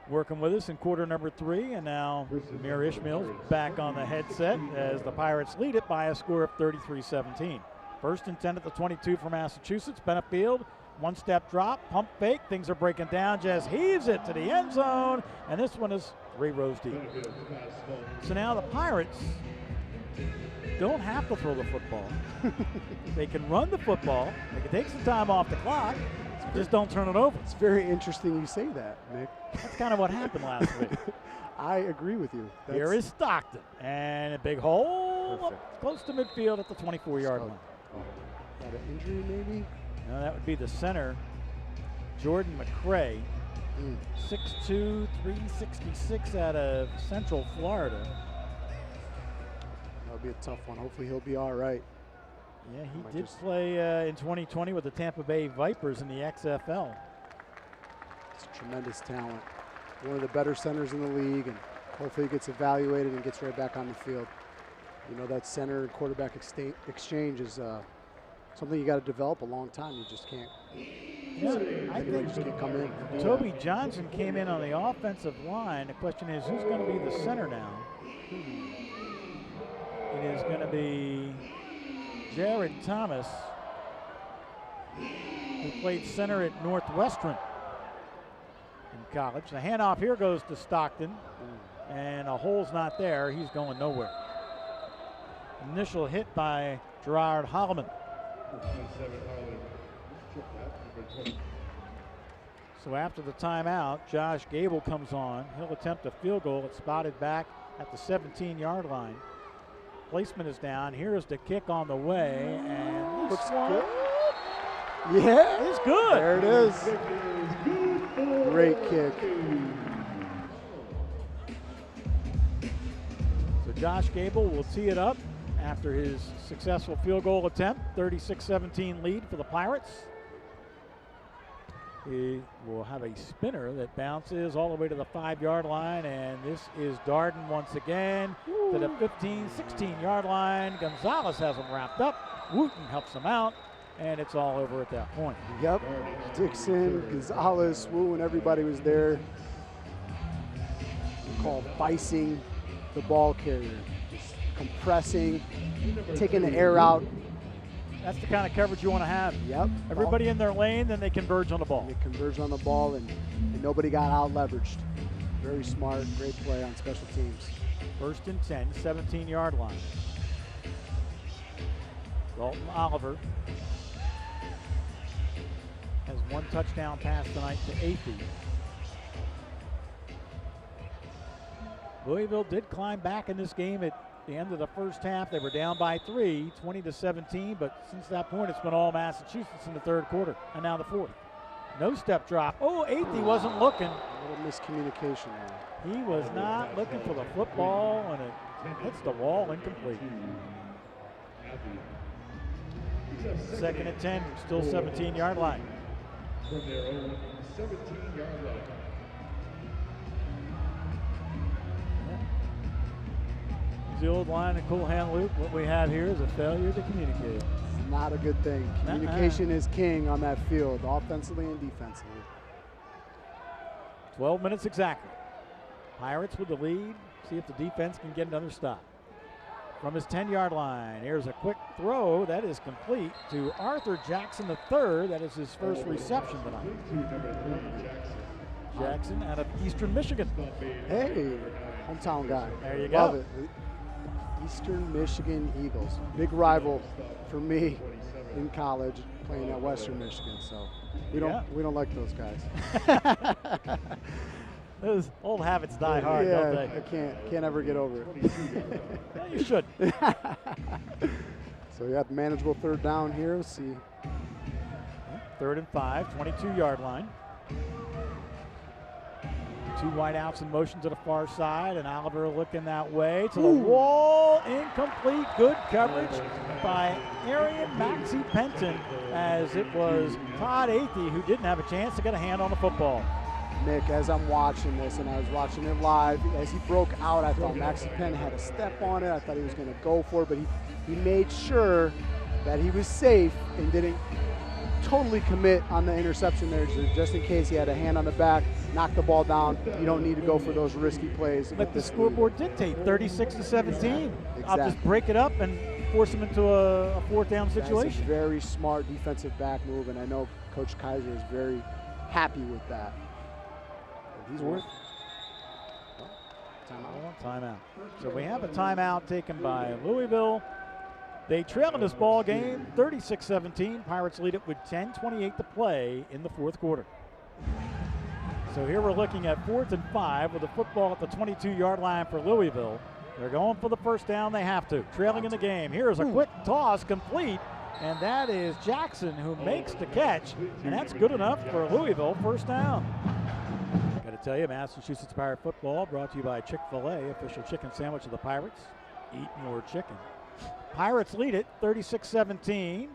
working with us in quarter number 3. And now Amir Ishmael's back on the headset as the Pirates lead it by a score of 33-17. First and 10 at the 22 for Massachusetts. Benefield, one-step drop, pump fake. Things are breaking down. Just heaves it to the end zone. And this one is 3 rows deep. So now the Pirates don't have to throw the football. They can run the football. They can take some time off the clock. Just don't turn it over. It's very interesting you say that, Nick. That's kind of what happened last week. I agree with you. Here is Stockton. And a big hole up close to midfield at the 24-yard line. Got an injury maybe? No, that would be the center, Jordan McCray. 6'2", 366 out of Central Florida. That'll be a tough one. Hopefully he'll be all right. Yeah, he did play in 2020 with the Tampa Bay Vipers in the XFL. It's a tremendous talent. One of the better centers in the league, and hopefully he gets evaluated and gets right back on the field. You know, that center and quarterback exchange is something you got to develop a long time. You just can't. Yeah, I think just can't come in. Toby Johnson came in on the offensive line. The question is, who's going to be the center now? It is going to be Jared Thomas, who played center at Northwestern in college. The handoff here goes to Stockton, and a hole's not there. He's going nowhere. Initial hit by Gerard Holloman. So after the timeout, Josh Gable comes on. He'll attempt a field goal. It's spotted back at the 17-yard line. Placement is down. Here is the kick on the way, and looks good. Yeah, it's good. There it is. Great kick. So Josh Gable will tee it up after his successful field goal attempt. 36-17 lead for the Pirates. He will have a spinner that bounces all the way to the 5-yard line, and this is Darden once again to the 15, 16-yard line. Gonzalez has him wrapped up. Wooten helps him out, and it's all over at that point. Yep, Dixon, Gonzalez, Wu, and everybody was there. Called vicing the ball carrier, just compressing, taking the air out. That's the kind of coverage you want to have. Yep. Everybody in their lane, then they converge on the ball. They converge on the ball, and nobody got out leveraged. Very smart, great play on special teams. First and 10, 17-yard line. Dalton Oliver has one touchdown pass tonight to Athey. Louisville did climb back in this game at the end of the first half. They were down by 3, 20-17, but since that point it's been all Massachusetts in the third quarter, and now the fourth. No step drop. Oh, Athey wasn't looking. A little miscommunication there. He was not looking for the football, and it hits the wall, incomplete. 2nd and 10, still 17-yard line. From their own 17-yard line. The old line of cool hand loop. What we have here is a failure to communicate. It's not a good thing. Communication is king on that field, offensively and defensively. 12 minutes exactly. Pirates with the lead. See if the defense can get another stop. From his 10-yard line, here's a quick throw that is complete to Arthur Jackson III. That is his first reception tonight. Jackson out of Eastern Michigan. Hey, hometown guy. There you go. Love it. Eastern Michigan Eagles. Big rival for me in college, playing at Western Michigan. So we don't like those guys. Those old habits die hard, don't they? I can't ever get over it. Well, you should. So you have manageable 3rd down here. Let's see. 3rd and 5, 22-yard line. 2 wideouts in motion to the far side, and Oliver looking that way to the wall. Incomplete. Good coverage by Arian Maxey Penton, as it was Todd Athey who didn't have a chance to get a hand on the football. Nick, as I'm watching this, and I was watching it live, as he broke out, I thought Maxey Penton had a step on it. I thought he was going to go for it, but he made sure that he was safe and didn't totally commit on the interception there, just in case he had a hand on the back, knock the ball down. You don't need to go for those risky plays. Let the scoreboard dictate, 36-17. Exactly. I'll just break it up and force him into a 4th down situation. That's a very smart defensive back move, and I know Coach Kaiser is very happy with that. He's worth timeout. So we have a timeout taken by Louisville. They trail in this ball game 36-17. Pirates lead it with 10:28 to play in the 4th quarter. So here we're looking at 4th and 5 with the football at the 22-yard line for Louisville. They're going for the 1st down. They have to. Trailing in the game. Here's a quick toss complete, and that is Jackson who makes the catch, and that's good enough for Louisville. 1st down. Got to tell you, Massachusetts Pirate football brought to you by Chick-fil-A, official chicken sandwich of the Pirates. Eat more chicken. Pirates lead it 36-17.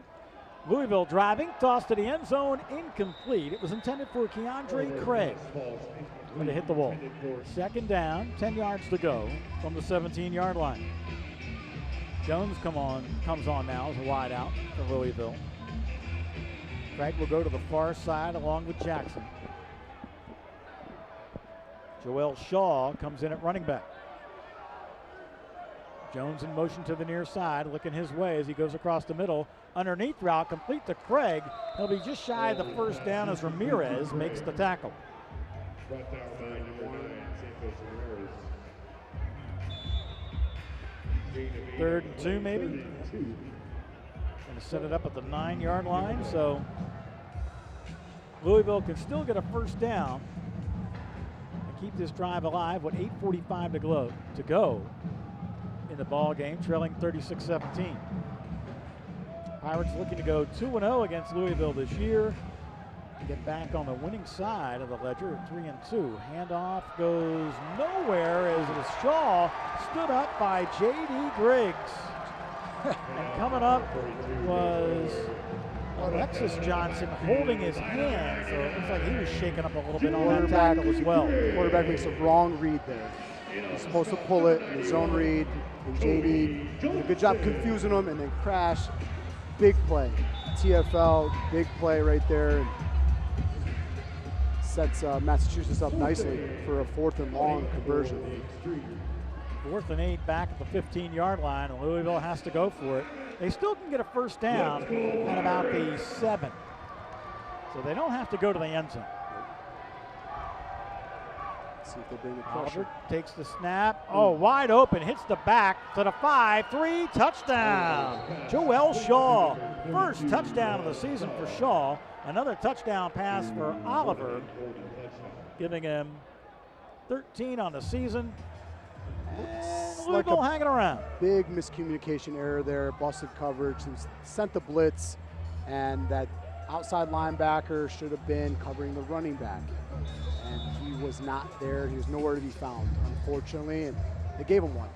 Louisville driving, toss to the end zone, incomplete. It was intended for Keandre Craig, but it hit the wall. 2nd down, 10 yards to go from the 17-yard line. Jones comes on now as a wide out for Louisville. Craig will go to the far side along with Jackson. Joel Shaw comes in at running back. Jones in motion to the near side, looking his way as he goes across the middle. Underneath route, complete to Craig. He'll be just shy of the 1st down as Ramirez makes the tackle. 3rd and 2 maybe. Going to set it up at the 9-yard line, so Louisville can still get a 1st down and keep this drive alive with 8:45 to go in the ball game, trailing 36-17. Pirates looking to go 2-0 against Louisville this year. To get back on the winning side of the ledger at 3-2. Handoff goes nowhere as it is Shaw, stood up by J.D. Griggs. And coming up was Alexis Johnson holding his hand, so it looks like he was shaken up a little bit on that tackle as well. Quarterback makes a wrong read there. He's supposed to pull it in the zone read, and JD did a good job confusing him and then crash. Big play. TFL, big play right there. And sets Massachusetts up nicely for a 4th and long conversion. 4th and 8 back at the 15-yard line, and Louisville has to go for it. They still can get a 1st down at about the 7. So they don't have to go to the end zone. See if they bring the pressure. Oliver takes the snap. Oh, wide open, hits the back to the 5-3, touchdown. Joel Shaw, 1st touchdown of the season for Shaw. Another touchdown pass for Oliver, giving him 13 on the season. Louisville like hanging around. Big miscommunication error there, busted coverage, sent the blitz, and that outside linebacker should have been covering the running back. And he was not there. He was nowhere to be found, unfortunately, and they gave him one.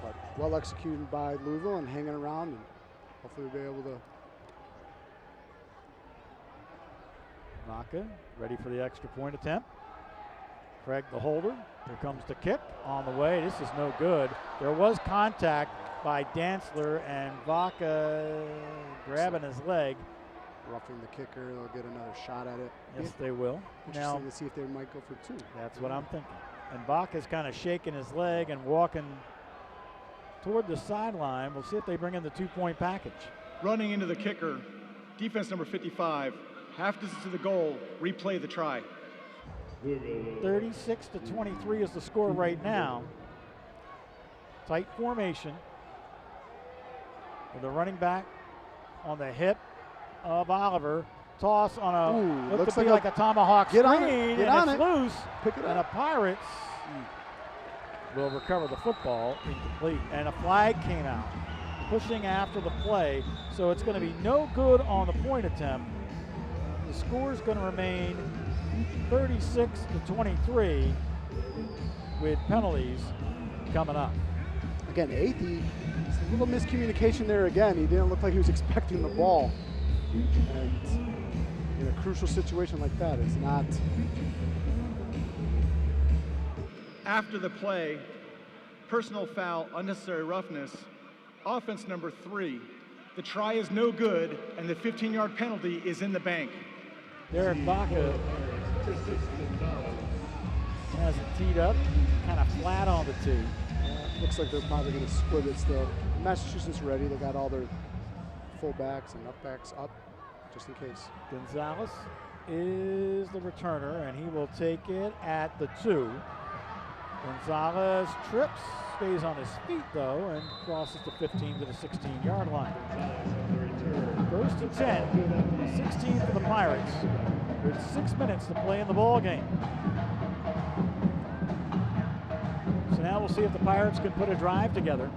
But well executed by Louisville and hanging around, and hopefully we'll be able to. Vaca ready for the extra point attempt. Craig the holder. Here comes the kick on the way. This is no good. There was contact by Dantzler, and Vaca grabbing his leg. Roughing the kicker. They'll get another shot at it. Yes, they will. Interesting to see if they might go for two. That's what I'm thinking. And Vaca's kind of shaking his leg and walking toward the sideline. We'll see if they bring in the 2-point package. Running into the kicker, defense number 55, half distance to the goal, replay the try. 36-23 is the score right now. Tight formation with the running back on the hip of Oliver. Toss on a, looks to be like a tomahawk screen, and it's loose. Pick it up. And the Pirates will recover the football, incomplete. And a flag came out, pushing after the play. So it's going to be no good on the point attempt. The score is going to remain 36-23 with penalties coming up. Again, Athey, a little miscommunication there again. He didn't look like he was expecting the ball. And in a crucial situation like that, it's not. After the play, personal foul, unnecessary roughness, offense number 3. The try is no good, and the 15-yard penalty is in the bank. Derek Vaca has it teed up, kind of flat on the tee. Looks like they're probably going to split it still. Massachusetts ready. They got all their fullbacks and upbacks up, just in case. Gonzalez is the returner, and he will take it at the 2. Gonzalez trips, stays on his feet though, and crosses the 15 to the 16-yard line. First and 10, 16 for the Pirates, with 6 minutes to play in the ball game. So now we'll see if the Pirates can put a drive together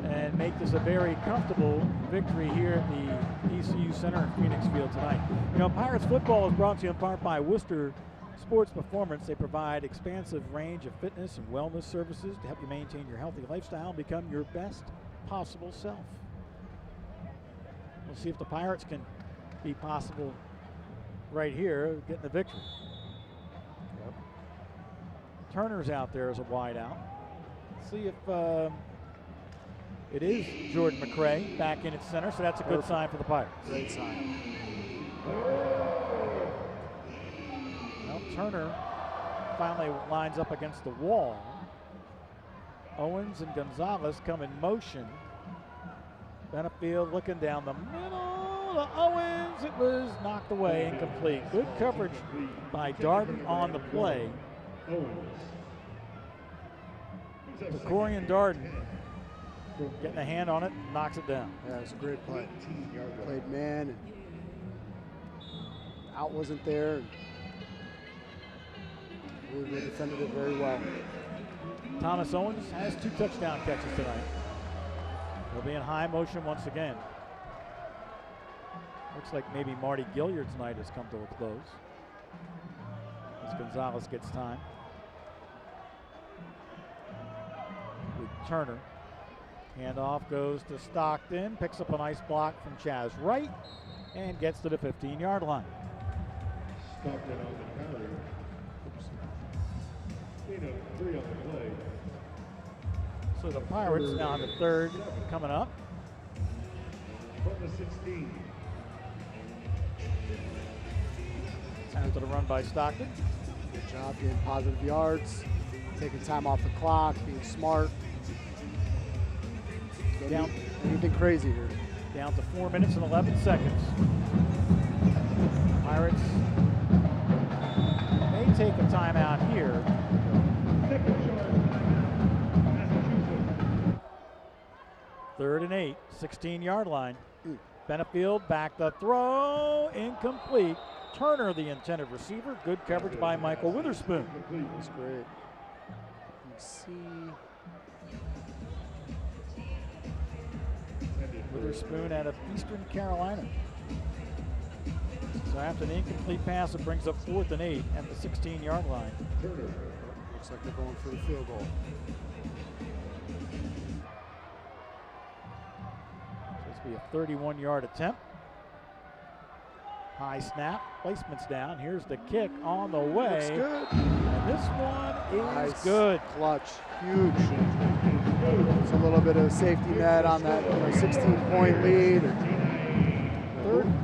and make this a very comfortable victory here at the DCU Center in Phoenix Field tonight. You know, Pirates football is brought to you in part by Worcester Sports Performance. They provide expansive range of fitness and wellness services to help you maintain your healthy lifestyle and become your best possible self. We'll see if the Pirates can be possible right here, getting the victory. Yep. Turner's out there as a wide out. Let's see if it is Jordan McCray back in at center, so that's a good sign for the Pirates. Great sign. Well, Turner finally lines up against the wall. Owens and Gonzalez come in motion. Benefield looking down the middle to Owens. It was knocked away, incomplete. Good coverage by Darden on the play. Corian Darden getting a hand on it, knocks it down. Yeah, it was a great play. Played man, and out wasn't there. And we defended it very well. Thomas Owens has 2 touchdown catches tonight. He'll be in high motion once again. Looks like maybe Marty Gilliard's night has come to a close as Gonzalez gets time. With Turner. Handoff goes to Stockton, picks up a nice block from Chaz Wright, and gets to the 15-yard line. Stockton on the counter. Clean up 3 on the play. So the Pirates now on the 3rd coming up. From the 16. After the run by Stockton. Good job getting positive yards, taking time off the clock, being smart. Down anything crazy here. Down to 4 minutes and 11 seconds. Pirates may take a timeout here. Third and 8, 16-yard line. Benefield back the throw, incomplete. Turner, the intended receiver. Good coverage by Michael Witherspoon. That's great. Let's see. Witherspoon out of Eastern Carolina. So after the incomplete pass, it brings up 4th and 8 at the 16-yard line. Looks like they're going for the field goal. So this will be a 31-yard attempt. High snap, placement's down. Here's the kick on the way. Looks good. And this one is good. Clutch, huge. It's a little bit of safety net on that 16-point lead.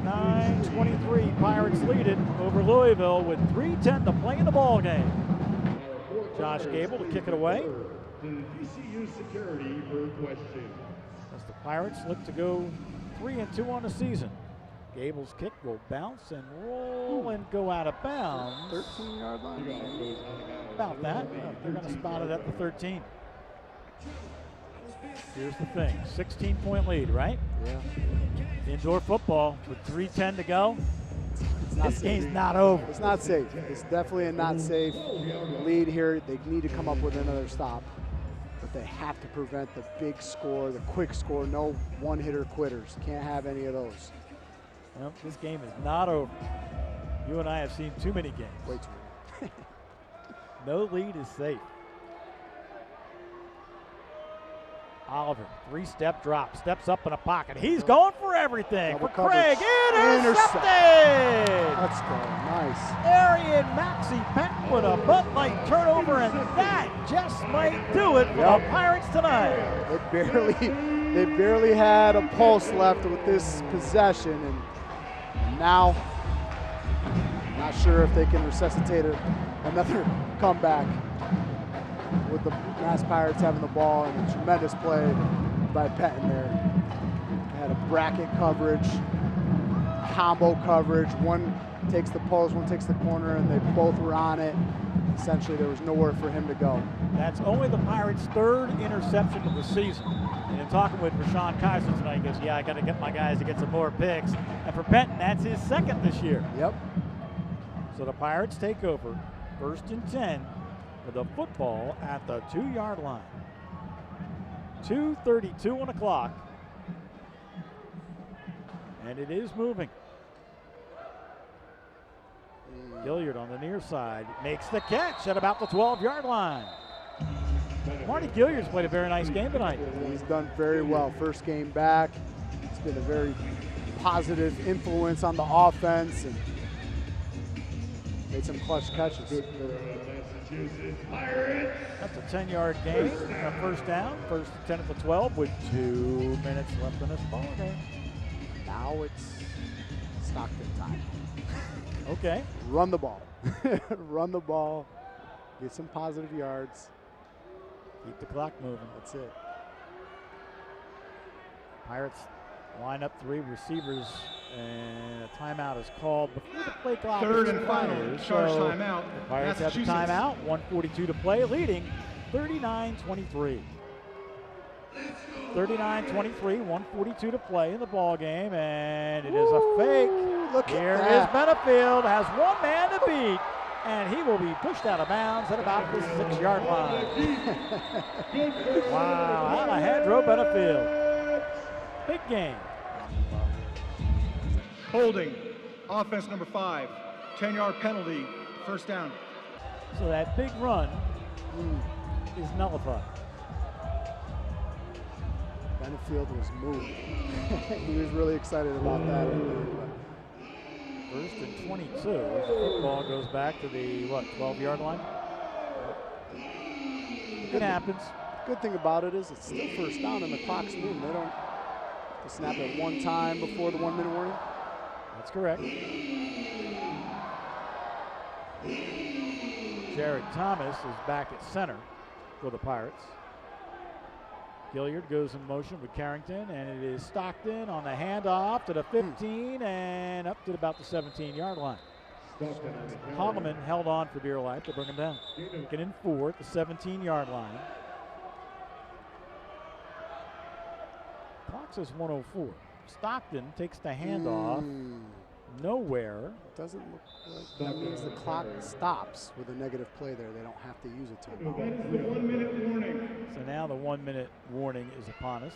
9-23, Pirates lead it over Louisville with 3:10 to play in the ball game. Josh Gable to kick it away. DCU security for question. As the Pirates look to go 3-2 on the season. Gable's kick will bounce and roll and go out of bounds. 13-yard line. About that. They're going to spot it at the 13. Here's the thing, 16-point lead, right? Yeah. Indoor football with 3:10 to go. This game's not over. It's not safe. It's definitely a not safe lead here. They need to come up with another stop. But they have to prevent the big score, the quick score, no one-hitter quitters. Can't have any of those. Well, this game is not over. You and I have seen too many games. Way too many. No lead is safe. Oliver, 3-step drop, steps up in a pocket. He's going for everything. Double for Craig, coverage. intercepted! Let's go, nice. Arian Maxey Peck with a Bud Light turnover, and that just might do it for the Pirates tonight. They barely had a pulse left with this possession, and now, not sure if they can resuscitate another comeback with the Mass Pirates having the ball, and a tremendous play by Pettin there. They had a bracket coverage, combo coverage. One takes the post, one takes the corner, and they both were on it. Essentially, there was nowhere for him to go. That's only the Pirates' 3rd interception of the season. And in talking with Rashawn Kaiser tonight, he goes, yeah, I got to get my guys to get some more picks. And for Pettin, that's his 2nd this year. Yep. So the Pirates take over 1st and 10 with the football at the 2-yard line. 2:32 on the clock. And it is moving. Gilliard on the near side makes the catch at about the 12-yard line. Marty Gilliard's played a very nice game tonight. He's done very well. First game back. It's been a very positive influence on the offense and made some clutch catches. That's a 10-yard gain, a 1st down, 1st and 10 at the 12 with 2 minutes left in this ball game. Now it's Stockton time. Okay. Run the ball. Run the ball. Get some positive yards. Keep the clock moving. That's it. Pirates line up 3 receivers, and a timeout is called before the play clock. 3rd and final. Charge timeout. The Pirates have the timeout. 1:42 to play, leading 39-23. 39-23, 1:42 to play in the ball game, and it is a fake. Look Here at is that. Benefield, has one man to beat, and he will be pushed out of bounds at about the 6-yard line. Wow, Alejandro Benefield. Big game. Holding. Offense number 5. 10-yard penalty. 1st down. So that big run is nullified. Benefield was moved. He was really excited about that. 1st and 22. The football goes back to the, 12-yard line? It happens. Good thing about it is it's still 1st down and the clock's moving. They don't snap it one time before the 1-minute warning. That's correct. Jared Thomas is back at center for the Pirates. Gilliard goes in motion with Carrington, and it is Stockton on the handoff to the 15 and up to about the 17-yard line. Holloman held on for dear life to bring him down. Get in 4 at the 17-yard line. Clock says 104. Stockton takes the handoff. Nowhere. Doesn't look like that means the clock stops with a negative play there. They don't have to use a timeout. That's the 1-minute warning. So now the 1-minute warning is upon us.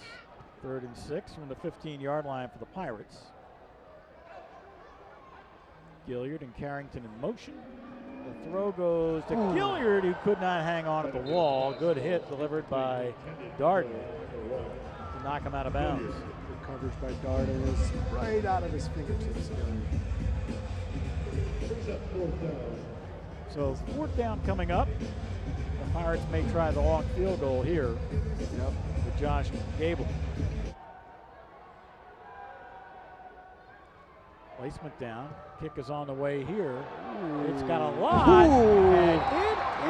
3rd and 6 from the 15-yard line for the Pirates. Gilliard and Carrington in motion. The throw goes to Gilliard, who could not hang on at the wall. Good hit delivered by Darden to knock him out of bounds. Good coverage by Darden. Is right out of his fingertips. So 4th down coming up. The Pirates may try the long field goal here with Josh Gable. Placement down. Kick is on the way here. It's got a lot. And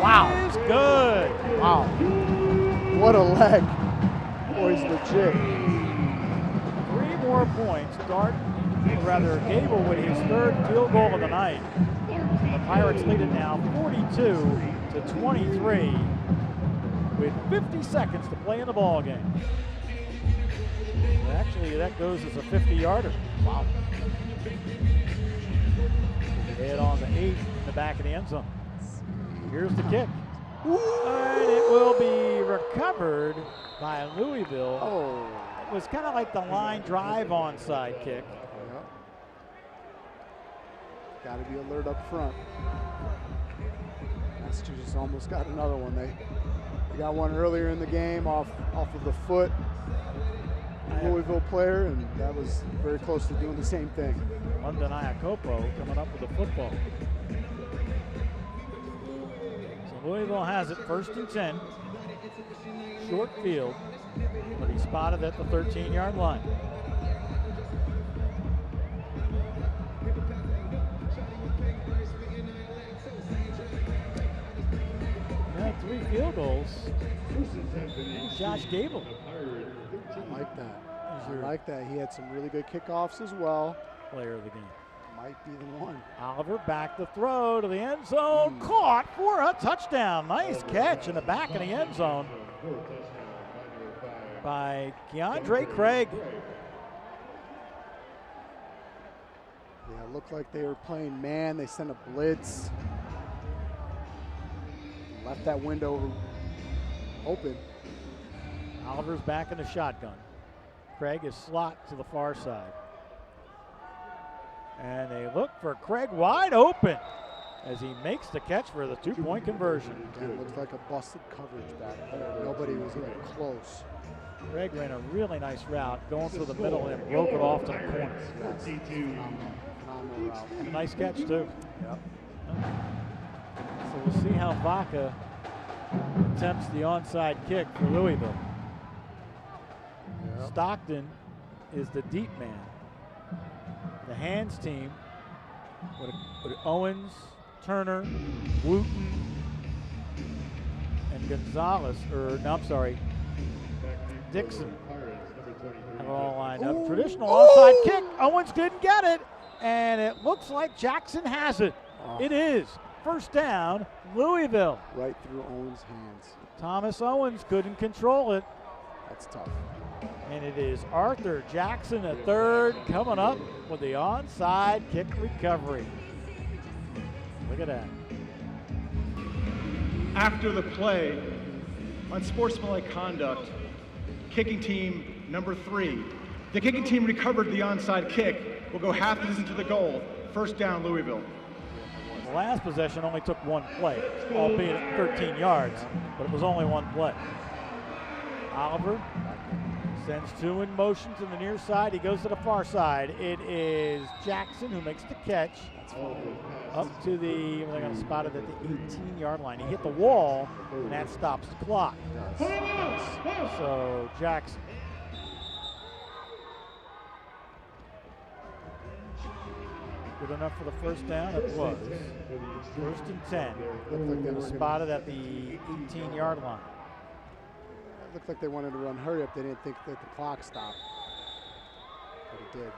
it is good. Wow. What a leg. Boy's legit. 3 more points. Gable with his 3rd field goal of the night. The Pirates lead it now 42-23 with 50 seconds to play in the ball game. Actually, that goes as a 50-yarder. Wow. Head on the 8 in the back of the end zone. Here's the kick. And it will be recovered by Louisville. Oh. It was kind of like the line drive onside kick. Got to be alert up front. Massachusetts almost got another one. They got one earlier in the game off of the foot. Louisville player, and that was very close to doing the same thing. London Iacopo coming up with the football. So Louisville has it 1st and 10. Short field, but he spotted at the 13-yard line. Yeah, 3 field goals. Josh Gable. I like that. I like that. He had some really good kickoffs as well. Player of the game. Might be the one. Oliver back to throw to the end zone. Caught for a touchdown. Nice catch in the back of the end zone by Keandre Craig. Yeah, it looked like they were playing man. They sent a blitz. Left that window open. Oliver's back in the shotgun. Craig is slot to the far side. And they look for Craig wide open as he makes the catch for the 2-point conversion. It looks like a busted coverage back there. Nobody was even close. Craig ran a really nice route going through the middle and broke it off to the corner. Phenomenal route. And a nice catch too. Yep. So we'll see how Vaca attempts the onside kick for Louisville. Yep. Stockton is the deep man. The hands team with Owens, Turner, Wooten, and Gonzalez, Dixon have all lined up. Traditional onside kick. Owens didn't get it, and it looks like Jackson has it. It is. 1st down, Louisville. Right through Owens' hands. Thomas Owens couldn't control it. That's tough. And it is Arthur Jackson, a 3rd, coming up with the onside kick recovery. Look at that. After the play, unsportsmanlike conduct, kicking team number 3. The kicking team recovered the onside kick. Will go half the distance to the goal. 1st down, Louisville. The last possession only took 1 play, albeit at 13 yards, but it was only 1 play. Oliver sends 2 in motion to the near side. He goes to the far side. It is Jackson who makes the catch up to the, they're going to spot it at the 18-yard line. He hit the wall, and that stops the clock. So Jackson. Good enough for the 1st down? It was. 1st and 10. It was spotted at the 18-yard line. It looked like they wanted to run hurry up. They didn't think that the clock stopped, but it did.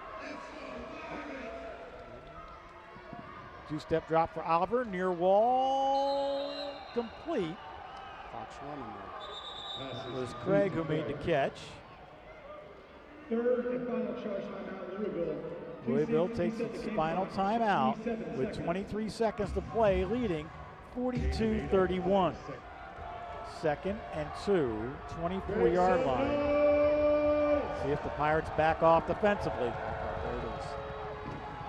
2-step drop for Oliver, near wall, complete. Clock's running there. It was Craig who made the catch. 3rd and final charge timeout, Louisville. Louisville takes its final timeout with 23 seconds to play, leading 42-31. 2nd and 2, 24-yard line. See if the Pirates back off defensively.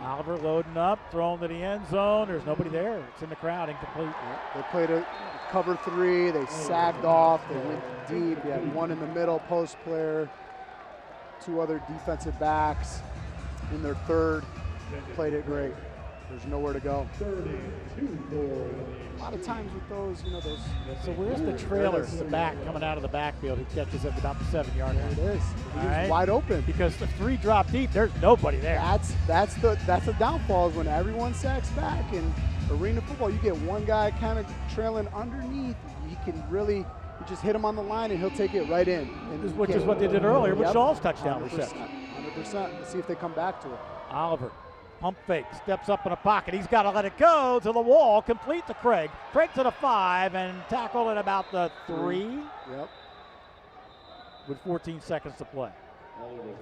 Oliver loading up, throwing to the end zone. There's nobody there. It's in the crowd, incomplete. They played a cover 3. They sagged off. They went deep. You had one in the middle, post player. 2 other defensive backs in their third. Played it great. There's nowhere to go. A lot of times with those, those. So where's the trailer? The back coming out of the backfield who catches it about the 7-yard line. There it is. He's wide open. Because the 3 drop deep, there's nobody there. That's the downfall is when everyone sacks back. In arena football, you get one guy kind of trailing underneath. He can really just hit him on the line and he'll take it right in. Which is what they did earlier with Shaw's touchdown reception. 100%. Let's see if they come back to it. Oliver. Pump fake, steps up in a pocket. He's got to let it go to the wall, complete to Craig. Craig to the 5 and tackle at about the 3. Yep. With 14 seconds to play.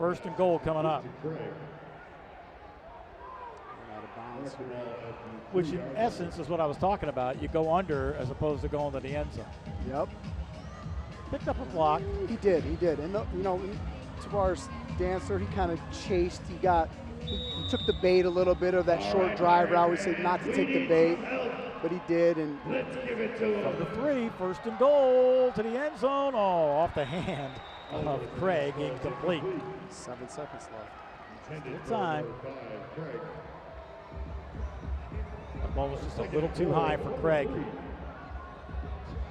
First and goal coming up. Which in essence is what I was talking about. You go under as opposed to going to the end zone. Yep. Picked up a block. He did. And Tavares Dancer, he kind of chased. He took the bait a little bit of that short drive route. We said not to take the bait, but he did. And from the 3, first and goal to the end zone. Oh, off the hand of Craig, incomplete. 7 seconds left. Good time. That ball was just a little too high for Craig.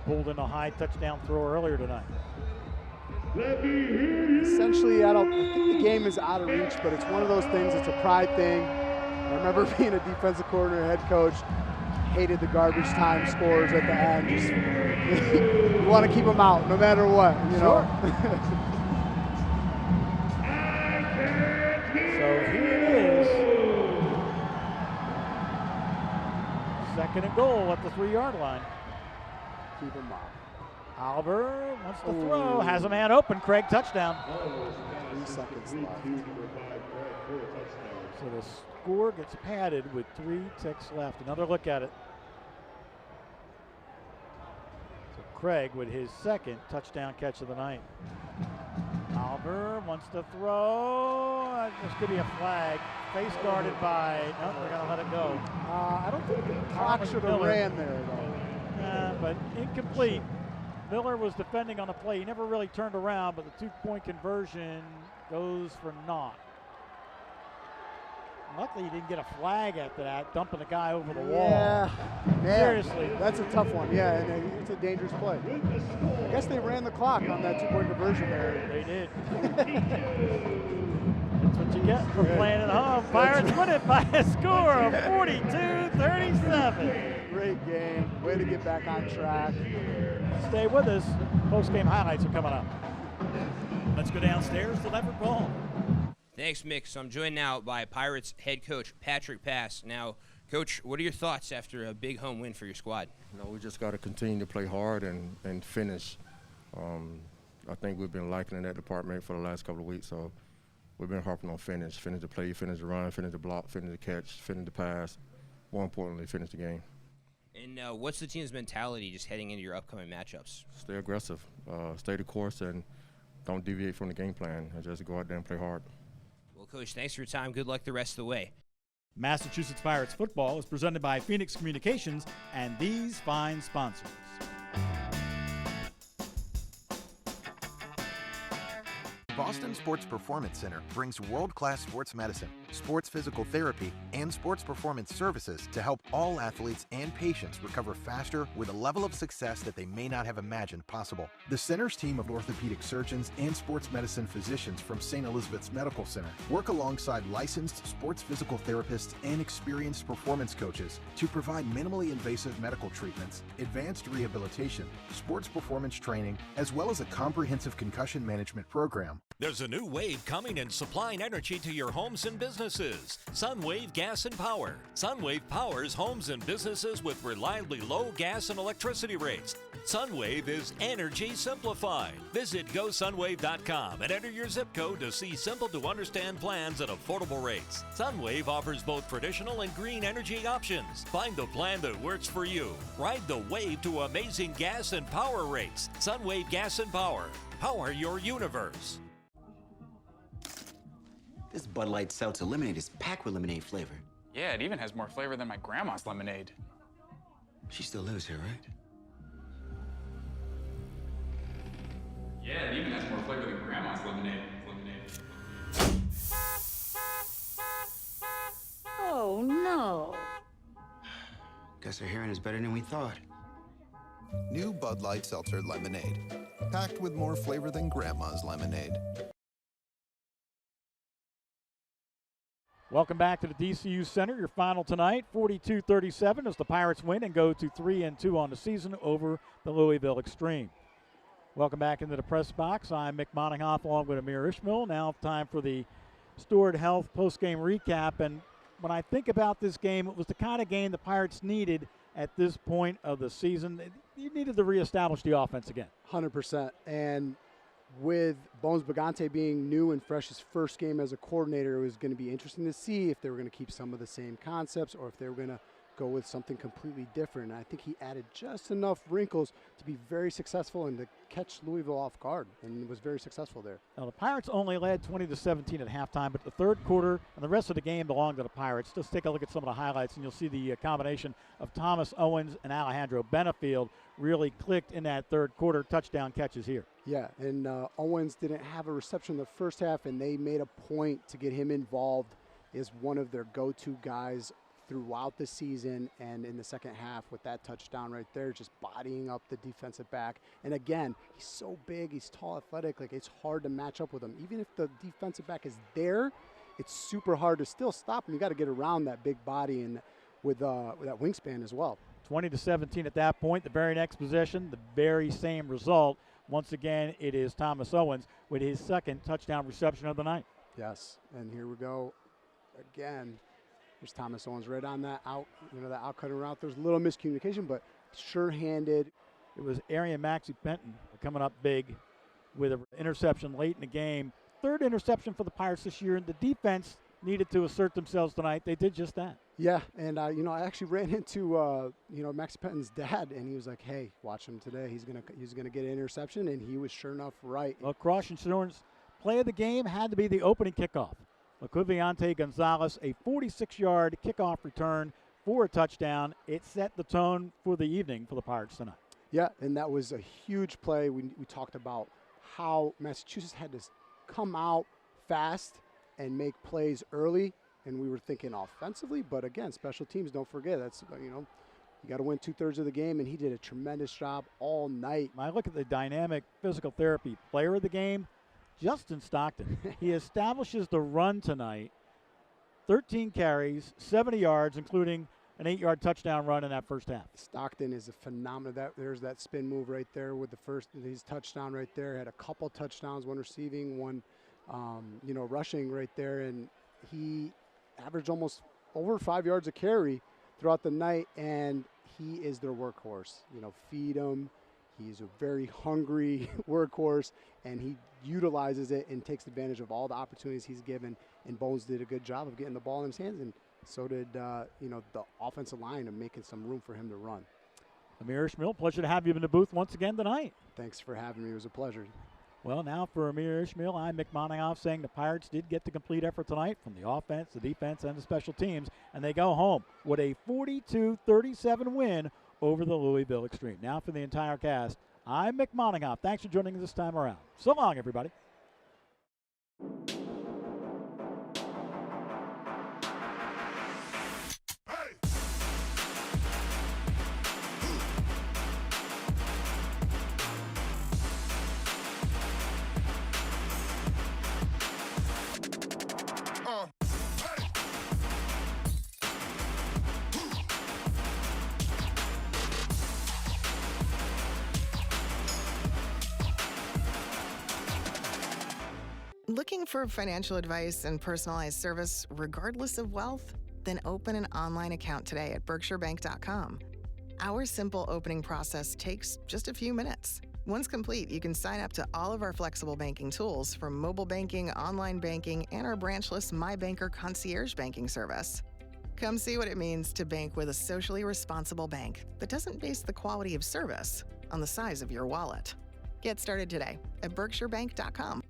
Pulled in a high touchdown throw earlier tonight. Essentially, I think the game is out of reach, but it's one of those things. It's a pride thing. I remember being a defensive coordinator, head coach, hated the garbage time scores at the end. Just you want to keep them out no matter what, Sure. So here it is. Second and goal at the 3-yard line. Keep them out. Oliver wants to throw, has a man open. Craig touchdown. 3 seconds left. So the score gets padded with 3 ticks left. Another look at it. So Craig with his second touchdown catch of the night. Oliver wants to throw. This could be a flag. Face guarded by, nope, they're going to let it go. I don't think the clock should have ran there, though. But incomplete. Miller was defending on the play. He never really turned around, but the 2-point conversion goes for naught. Luckily, he didn't get a flag after that, dumping the guy over the wall. Yeah, seriously. That's a tough one. Yeah, and it's a dangerous play. I guess they ran the clock on that 2-point conversion there. They did. That's what you get for playing at home. Pirates win it by a score of 42-37. Great game. Way to get back on track. Stay with us. Post-game highlights are coming up. Let's go downstairs to Leverett Ball. Thanks, Mick. So I'm joined now by Pirates head coach Patrick Pass. Now, Coach, what are your thoughts after a big home win for your squad? We just got to continue to play hard and finish. I think we've been lacking in that department for the last couple of weeks, so we've been harping on finish. Finish the play, finish the run, finish the block, finish the catch, finish the pass. More importantly, finish the game. And what's the team's mentality just heading into your upcoming matchups? Stay aggressive, stay the course, and don't deviate from the game plan. And just go out there and play hard. Well, Coach, thanks for your time. Good luck the rest of the way. Massachusetts Pirates football is presented by Phoenix Communications and these fine sponsors. Boston Sports Performance Center brings world-class sports medicine, sports physical therapy, and sports performance services to help all athletes and patients recover faster with a level of success that they may not have imagined possible. The center's team of orthopedic surgeons and sports medicine physicians from St. Elizabeth's Medical Center work alongside licensed sports physical therapists and experienced performance coaches to provide minimally invasive medical treatments, advanced rehabilitation, sports performance training, as well as a comprehensive concussion management program. There's a new wave coming and supplying energy to your homes and businesses. Sunwave Gas and Power. Sunwave powers homes and businesses with reliably low gas and electricity rates. Sunwave is energy simplified. Visit GoSunwave.com and enter your zip code to see simple-to-understand plans at affordable rates. Sunwave offers both traditional and green energy options. Find the plan that works for you. Ride the wave to amazing gas and power rates. Sunwave Gas and Power. Power your universe. This Bud Light Seltzer lemonade is packed with lemonade flavor. Yeah, it even has more flavor than my grandma's lemonade. She still lives here, right? Yeah, it even has more flavor than grandma's lemonade. Oh, no. Guess her hearing is better than we thought. New Bud Light Seltzer Lemonade. Packed with more flavor than Grandma's lemonade. Welcome back to the DCU Center. Your final tonight, 42-37, as the Pirates win and go to 3-2 on the season over the Louisville Xtreme. Welcome back into the press box. I'm Mick Moninghoff along with Amir Ishmael. Now time for the Stored Health postgame recap. And when I think about this game, it was the kind of game the Pirates needed at this point of the season. You needed to reestablish the offense again. 100%. And with Bones Bagante being new and fresh, his first game as a coordinator, it was going to be interesting to see if they were going to keep some of the same concepts or if they were going to go with something completely different. And I think he added just enough wrinkles to be very successful and to catch Louisville off guard, and was very successful there. Now, the Pirates only led 20-17 at halftime, but the third quarter and the rest of the game belonged to the Pirates. Just take a look at some of the highlights, and you'll see the combination of Thomas Owens and Alejandro Benefield really clicked in that third quarter. Touchdown catches here. Yeah, and Owens didn't have a reception in the first half, and they made a point to get him involved as one of their go-to guys throughout the season, and in the second half with that touchdown right there, just bodying up the defensive back. And again, he's so big, he's tall, athletic, like it's hard to match up with him. Even if the defensive back is there, it's super hard to still stop him. You got to get around that big body and with that wingspan as well. 20-17 at that point. The very next possession, the very same result. Once again, it is Thomas Owens with his second touchdown reception of the night. Yes, and here we go again. There's Thomas Owens right on that out, that out cutting route. There's a little miscommunication, but sure-handed. It was Arian Maxey Benton coming up big with an interception late in the game. Third interception for the Pirates this year, and the defense needed to assert themselves tonight. They did just that. Yeah, and I actually ran into Maxey Benton's dad, and he was like, "Hey, watch him today. He's gonna get an interception," and he was sure enough right. Well, Caution Shorn's play of the game had to be the opening kickoff. Louisville Gonzalez, a 46-yard kickoff return for a touchdown. It set the tone for the evening for the Pirates tonight. Yeah, and that was a huge play. We talked about how Massachusetts had to come out fast and make plays early, and we were thinking offensively, but again, special teams, don't forget, that's, you got to win 2/3 of the game, and he did a tremendous job all night. When I look at the dynamic physical therapy player of the game, Justin Stockton. He establishes the run tonight. 13 carries, 70 yards, including an 8-yard touchdown run in that first half. Stockton is a phenomenal. There's that spin move right there with his touchdown right there. Had a couple touchdowns, one receiving, one, rushing right there, and he averaged almost over 5 yards a carry throughout the night, and he is their workhorse. Feed him. He's a very hungry workhorse, and he utilizes it and takes advantage of all the opportunities he's given. And Bones did a good job of getting the ball in his hands, and so did the offensive line of making some room for him to run. Amir Ishmael, pleasure to have you in the booth once again tonight. Thanks for having me. It was a pleasure. Well, now for Amir Ishmael, I'm Mick Moninghoff saying the Pirates did get the complete effort tonight from the offense, the defense, and the special teams, and they go home with a 42-37 win over the Louisville Xtreme. Now for the entire cast, I'm Mick Moninghoff. Thanks for joining us this time around. So long, everybody. Looking for financial advice and personalized service regardless of wealth? Then open an online account today at BerkshireBank.com. Our simple opening process takes just a few minutes. Once complete, you can sign up to all of our flexible banking tools from mobile banking, online banking, and our branchless My Banker concierge banking service. Come see what it means to bank with a socially responsible bank that doesn't base the quality of service on the size of your wallet. Get started today at BerkshireBank.com.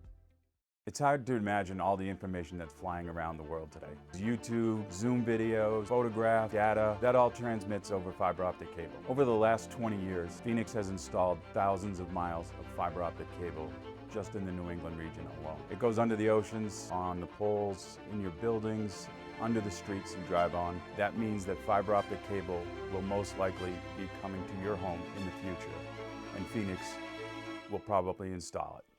It's hard to imagine all the information that's flying around the world today. YouTube, Zoom videos, photograph, data, that all transmits over fiber optic cable. Over the last 20 years, Phoenix has installed thousands of miles of fiber optic cable just in the New England region alone. It goes under the oceans, on the poles, in your buildings, under the streets you drive on. That means that fiber optic cable will most likely be coming to your home in the future, and Phoenix will probably install it.